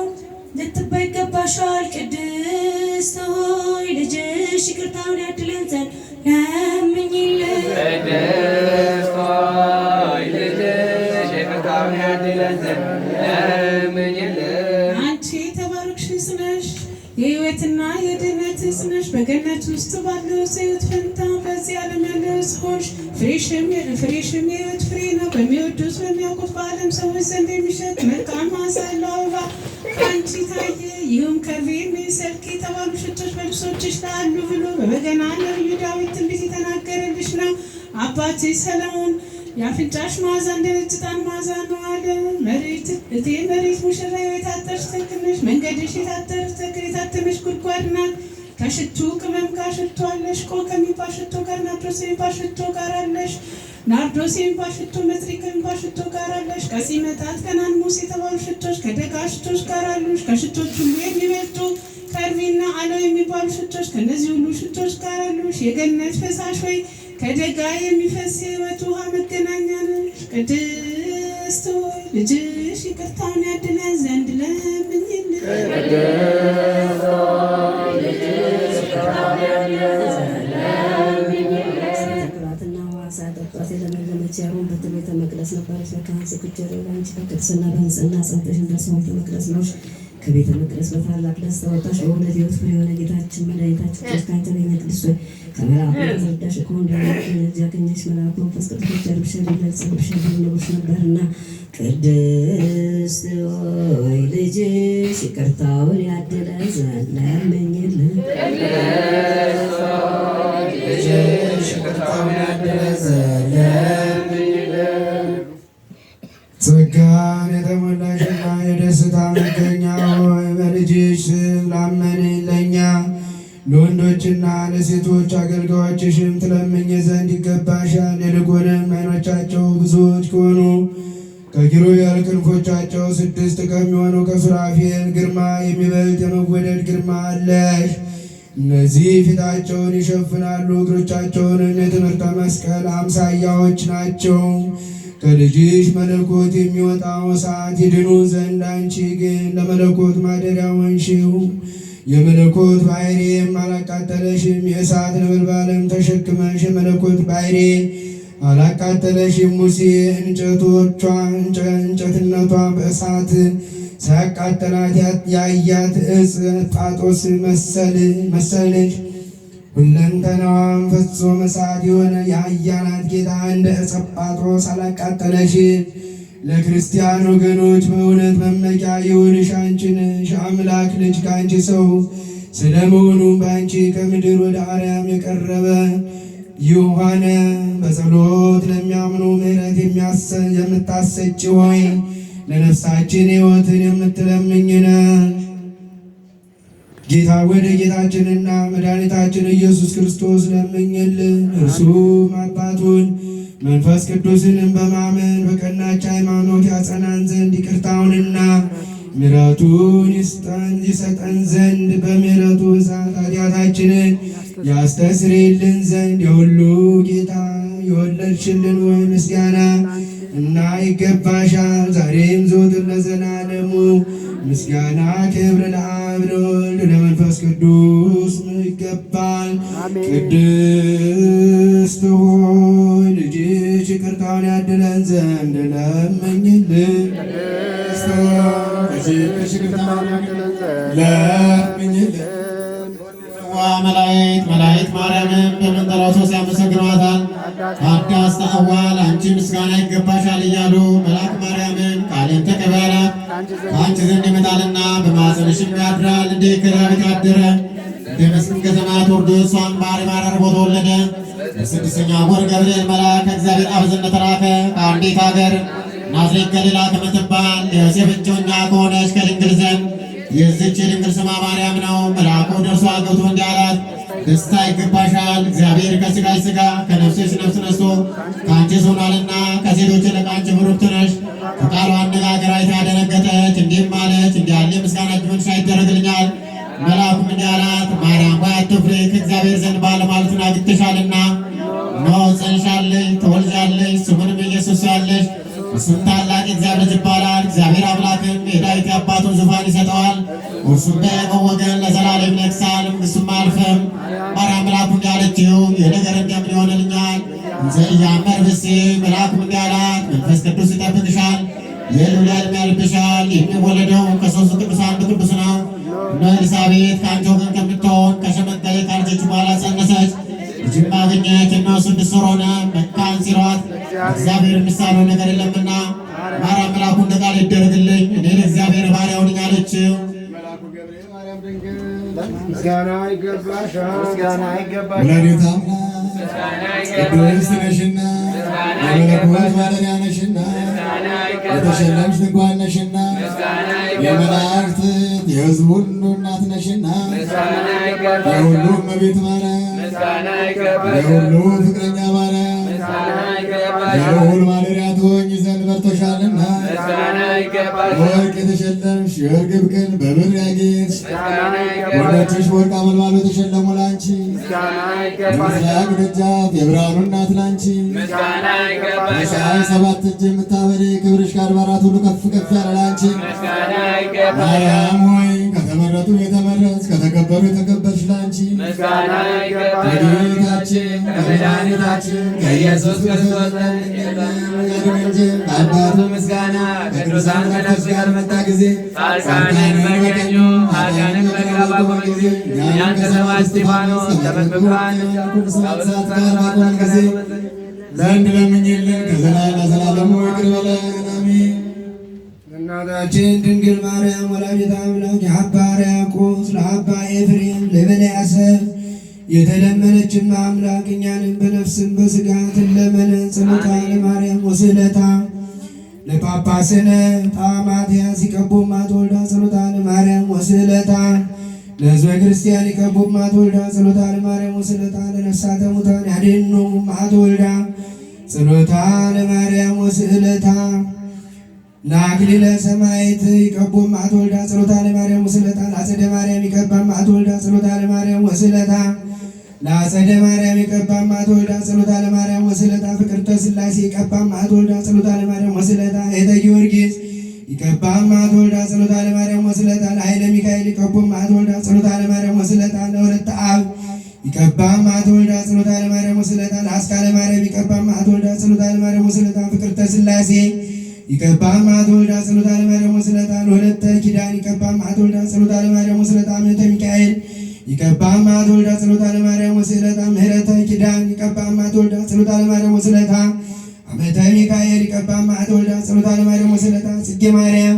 ልትባይ ይገባሻል። ቅድስት ሆይ ልጅሽ ይቅርታውን ያድለን ዘንድ ለምኝልን። ቅድስት ሆይ ልጅሽ ይቅርታውን ያድለን ዘንድ ለምኝልን። አንቺ የተባረክሽ ነሽ፣ የሕይወትና የድኅነት ዕፅ ነሽ። በገነት ውስጥ ባለው ሕይወት ፈንታ በዚህ ዓለም ያለው ሕዝቦች ፍሬሽም የሕይወት ፍሬ ነው። በሚወዱት በሚያውቁት በዓለም ሰዎች ዘንድ የሚሸጥ መልካም መዓዛ ያለው አበባ ከአንቺ ታየ። ይህም ከርቤና ሰርክ የተባሉ ሽቶች በልብሶችሽ ላይ አሉ ብሎ በበገና ነቢዩ ዳዊት ትንቢት የተናገረልሽ ነው። አባትሽ ሰለሞን የአፍንጫሽ መዓዛ እንደ ነጭ ዕጣን መዓዛ ነው አለ። መሬት ሙሽራዬ የታጠርሽ ተክል ነሽ። መንገድሽ የታጠረ ተክል የታተመች ጉድጓድ ናት። ከሽቱ ቅመም ጋር ሽቶ አለሽ። ቆ ከሚባል ሽቶ ጋር ናርዶስ የሚባል ሽቶ ጋር አለሽ። ናርዶስ የሚባል ሽቶ መጥሪ ከሚባል ሽቶ ጋር አለሽ። ከሲመጣት ከናንሙስ የተባሉ ሽቶች ከደጋ ሽቶች ጋር አሉሽ። ከሽቶች ሁሉ የሚበልጡ ከርቤና አለው የሚባሉ ሽቶች ከእነዚህ ሁሉ ሽቶች ጋር አሉሽ። የገነት ፈሳሽ ወይ ከደጋ የሚፈስ የሕይወት ውሃ መገናኛ ነሽ። ቅድስት ሆይ ልጅሽ ይቅርታውን ያድለን ዘንድ ለምኝልን። ተክላትና ዋሳ ጠጧት የለመለመች ያሮን በቤተ መቅደስ ነበረች። ለካህን ዝግጀር አንቺ በቅድስና በንጽሕና ጸንተሽ እንደሰው ቤተ መቅደስ ነሽ። ከቤተ መቅደስ በታላቅ ደስታ ወጣሽ። በእውነት ሕይወት ፍሬ የሆነ ጌታችን መድኃኒታችን ክርስቶስ ከአንቺ ተገኘ። ቅድስት ሆይ ከመልአኩ የተረዳሽ ከወንድ ልጅ ያገኘሽ መልአኩ መንፈስ ቅዱስ ጀርብሻል ይገልጽልሻል ብሎሽ ነበርና ቅድስት ሆይ ልጅሽ ይቅርታውን ያድለን ዘንድ ለምኝልን። ጸጋን የተሞላሽና የደስታ መገኛ ሆይ በልጅሽ ላመንን ለእኛ ለወንዶችና ለሴቶች አገልጋዮችሽም ትለምኝ ዘንድ ይገባሻል። ይልቁንም ዓይኖቻቸው ብዙዎች ከሆኑ ከኪሩቤል ክንፎቻቸው 6 ከሚሆኑ ከሱራፌል ግርማ የሚበልጥ የመወደድ ግርማ አለሽ። እነዚህ ፊታቸውን ይሸፍናሉ፣ እግሮቻቸውንም የትምህርተ መስቀል አምሳያዎች ናቸው። ከልጅሽ መለኮት የሚወጣው እሳት ይድኑ ዘንድ አንቺ ግን ለመለኮት ማደሪያ ሆንሽው። የመለኮት ባሕርይም አላቃጠለሽም፣ የእሳት ነበልባልም ተሸክመሽ የመለኮት ባሕርይ አላቃጠለሽም። ሙሴ እንጨትነቷ በእሳት ሳያቃጠላት ያያት ዕፀ ጳጦስ መሰልሽ። ሁለንተናዋም ፍጹም እሳት የሆነ የኃያላት ጌታ እንደ ዕፀ ጳጦስ አላቃጠለሽም። ለክርስቲያን ወገኖች በእውነት መመኪያ የሆንሽ አንቺ ነሽ። አምላክ ልጅ ከአንቺ ሰው ስለመሆኑ በአንቺ ከምድር ወደ አርያም የቀረበ የሆነ በጸሎት ለሚያምኑ ምሕረት የምታሰጭ ሆይ ለነፍሳችን ሕይወትን የምትለምኝ ነሽ። ጌታ ወደ ጌታችንና መድኃኒታችን ኢየሱስ ክርስቶስ ለምኝልን። እርሱም አባቱን መንፈስ ቅዱስንም በማመን በቀናች ሃይማኖት ያጸናን ዘንድ ይቅርታውንና ምሕረቱን ይሰጠን ዘንድ በምሕረቱ ብዛት ኃጢአታችንን ያስተሰርይልን ዘንድ የሁሉ ጌታ የወለድሽልን ሆይ ምስጋና እና ይገባሻል፣ ዛሬም ዘወትር ለዘላለሙ። ምስጋና ክብር ለአብ ለወልድ ለመንፈስ ቅዱስ ይገባል። ቅድስት ሆይ ልጅሽ ይቅርታውን ጸጋውን ያድለን ዘንድ ለምኝልን። መላእክት ማርያምን በመንጠራው ሶስት ያመሰግኗታል። ታዳስ ተአዋል አንቺ ምስጋና ይገባሻል እያሉ መልአክ ማርያምን ቃልን ተቀበላት ከአንቺ ዘንድ ይመጣልና በማኅፀንሽም ያድራል። እንደ ከዳዊት ያደረ እንደ መስፍን ከተማት ወርዶ እሷን በአርማን አርቦ ተወለደ። በስድስተኛው ወር ገብርኤል መልአክ ከእግዚአብሔር አብ ዘንድ ተላከ ከአንዲት ሀገር ናዝሬት ገሊላ ከምትባል የዮሴፍ እጮኛ ከሆነች ከድንግል ዘንድ የዚህች የድንግል ስሟ ማርያም ነው። መልአኩ ደርሶ ገብቶ እንዲህ አላት፣ ደስታ ይገባሻል፣ እግዚአብሔር ከሥጋሽ ሥጋ ከነፍስሽ ነፍስ ነስቶ ከአንቺ ሆኗልና ከሴቶች ይልቅ አንቺ ብሩክት ነሽ። ከቃሉ አነጋገር አይታ ደነገጠች፣ እንዲህም አለች፣ እንዲህ ያለ ምስጋና እጅ ይደረግልኛል። መልአኩም እንዲህ አላት፣ ማርያም ሆይ አትፍሪ፣ ከእግዚአብሔር ዘንድ ባለሟልነትን አግኝተሻልና እነሆ ትፀንሻለሽ፣ ትወልጃለሽ፣ ስሙንም ኢየሱስ ትዪዋለሽ። እሱም ታላቅ የእግዚአብሔር ልጅ ይባላል። እግዚአብሔር አምላክም የዳዊት የአባቱን ዙፋን ይሰጠዋል። እርሱም በያዕቆብ ወገን ለዘላለም ይነግሣል፣ መንግሥቱም አያልፍም። ማርያም መልአኩን እንዲህ አለችው፣ ይህ ነገር እንደምን ይሆንልኛል? እንዘ ኢያእመር ብእሴ። መልአኩም እንዲህ አላት፣ መንፈስ ቅዱስ ይጠብቅሻል፣ የልዑል ኃይልም ያልብሻል። የሚወለደው ከሦስቱ ቅዱስ አንዱ ቅዱስ ነው። እነሆ ኤልሳቤጥ ከአንቺ ወገን ከምትሆን ከሸመገለች ካረጀች በኋላ ጸነሰች፣ ልጅም አገኘች። እነሆ 6 ወር ሆነ። መካን ሲሏት እግዚአብሔር የሚሳነው ነገር የለምና ማርያም መልአኩ እንደ ቃል ይደረግልኝ፣ እኔ ለእግዚአብሔር ባሪያው ነኝ አለችው። ምስጋና ይገባሻል ወላዲተ አምላክ ቅድስት ነሽና የመለኮት ማደሪያ ነሽና የተሸለምሽ ድንኳን ነሽና የመላእክት የሕዝብ ሁሉ እናት ነሽና የሁሉ እመቤት ማርያም የሁሉ ፍቅረኛ ማርያም የልዑል ማደሪያ ትሆኚ ዘንድ መርጦሻልና በወርቅ የተሸለምሽ የእርግብ ክንድ በብር ያጌጥሽ ወገኖችሽ በወርቅ አመልማሎ የተሸለሙ ላንቺ የምስራቅ ደጃፍ የብርሃኑ እናት ላንቺ በፀሐይ 7 እጅ የምታበሪ ክብርሽ ከአድባራት ሁሉ ከፍ ከፍ ያለ ላንቺ ማርያም ሆይ ከተመረጡ የተመረጥሽ ከተከበሩ የተከበርሽ ላንቺ ከጌታችን ከመድኃኒታችን ከኢየሱስ ክርስቶስ አባቱ ምስጋና ከቅዱሳን መላእክት ጋር መጣ ጊዜ ጻድቃንን በቀኙ ኃጥአንን በግራ ባቆመ ጊዜ እኛን ከሰማይ እስጢፋኖስ ከመጥምቁ ዮሐንስ ጋር ባቆመ ጊዜ ዘንድ ለምኝልን ከዘላለም ዘላለሙ ይቅር በለን አሜን። እናታችን ድንግል ማርያም ወላዲተ አምላክ የአባ ሕርያቆስ ለአባ ኤፍሬም ለበለያሰብ የተለመነችና አምላክ እኛንም በነፍስም በሥጋ ትለመነን። ጸሎታ ለማርያም ወስዕለታ ለጳጳስነ ጣማትያስ ይቀቦማ ተወልዳ ጸሎታ ለማርያም ወስዕለታ ለሕዝበ ክርስቲያን ይቀቦማ ተወልዳ ጸሎታ ለማርያም ወስዕለታ ለነፍሳተ ሙታን ያድኅኖ ተወልዳ ጸሎታ ለማርያም ወስዕለታ ለአክሊለ ሰማዕት ይቀቦማ ተወልዳ ጸሎታ ለማርያም ወስዕለታ ለአጸደ ማርያም ይቀባማ ተወልዳ ጸሎታ ለማርያም ወስዕለታ ለአጸደ ማርያም ይቀባማ ተወልዳ ጸሎታ ለማርያም ወስዕለታ ፍቅርተ ሥላሴ ይቀባማ ተወልዳ ጸሎታ ለማርያም ወስዕለታ እኅተ ጊዮርጊስ ይቀባማ ተወልዳ ጸሎታ ለማርያም ወስዕለታ ለኃይለ ሚካኤል ይቀቦማ ተወልዳ ጸሎታ ለማርያም ወስዕለታ ለወለተ አብ ይቀባማ ተወልዳ ጸሎታ ለማርያም ወስዕለታ ለአስካለ ማርያም ይቀባማ ተወልዳ ጸሎታ ለማርያም ወስዕለታ ፍቅርተ ሥላሴ ይቀባማ ተወልዳ ጸሎታ ለማርያም ወስዕለታ ለወለተ ኪዳን ይቀባማ ተወልዳ ጸሎታ ለማርያም ወስዕለታ ምሕረተ ሚካኤል ይቀባማ ተወልዳ ጸሎታ ለማርያም ወስዕለታ ምሕረተ ኪዳን ይቀባማ ተወልዳ ጸሎታ ለማርያም ወስዕለታ አመተ ሚካኤል ይቀባማ ተወልዳ ጸሎታ ለማርያም ወስዕለታ ጽጌ ማርያም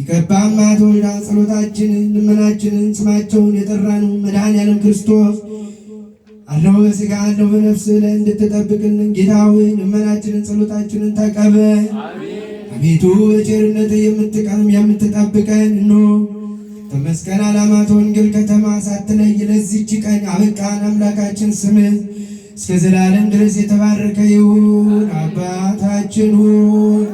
ይቀባማ ተወልዳ ጸሎታችንን ልመናችንን ስማቸውን የጠራነው መድኃኔዓለም ክርስቶስ አለው በሥጋ አለው በነፍስ ላይ እንድትጠብቅልን ጌታ ሆይ ልመናችንን ጸሎታችንን ተቀበል። አቤቱ በቸርነት የምትጠብቀን እነሆ በመስቀል ዓላማት ወንጌል ከተማ ሳትለይ ለዚች ቀን አበቃን። አምላካችን ስምህ እስከ ዘላለም ድረስ የተባረከ ይሁን። አባታችን ሆይ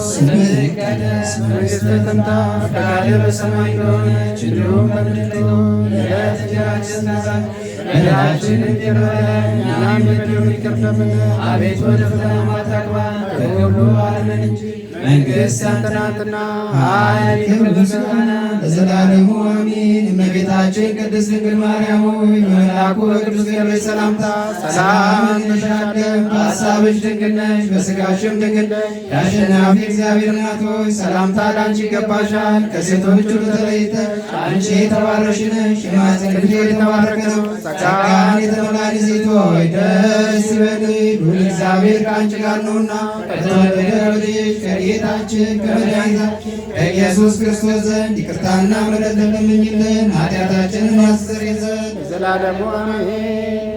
ስምህ ይቀደስ፣ መንግሥትህ ትምጣ፣ ፈቃድህ በሰማይ እንደሆነች እንዲሁም በምድር ትሁን። የዕለት እንጀራችንን ስጠን፣ በደላችንን ይቅር በለን እኛም የበደሉንን ይቅር እንደምንል። አቤቱ ወደ ፈተና አታግባን፣ ከሁሉ አድነን እንጂ መንግሥት ያንተ ናትና ኃይል፣ ክብር፣ ምስጋና ለዘላለሙ አሜን። እመቤታችን ቅድስት ድንግል ማርያም ሆይ በመልአኩ በቅዱስ ገብርኤል ሰላምታ ሰላም እንልሻለን። በሐሳብሽ ድንግል ነሽ፣ በሥጋሽም ድንግል ነሽ። የአሸናፊ እግዚአብሔር እናት ሆይ ሰላምታ ለአንቺ ይገባሻል። ከሴቶች ሁሉ ተለይተሽ አንቺ የተባረክሽ ነሽ፣ የማኅፀንሽ ፍሬ የተባረከ ነው። ጸጋን የተመላሽ ሴት ሆይ ደስ ይበልሽ፣ ልዑል እግዚአብሔር ከአንቺ ጋር ነውና ከተወደደው ልጅሽ ከጌታችን ከመድኃኒታችን ከኢየሱስ ክርስቶስ ዘንድ ይቅርታና ምሕረት ለምኝልን ኃጢአታችንን ያስተሰርይ ዘንድ ለዘላለሙ አሜን።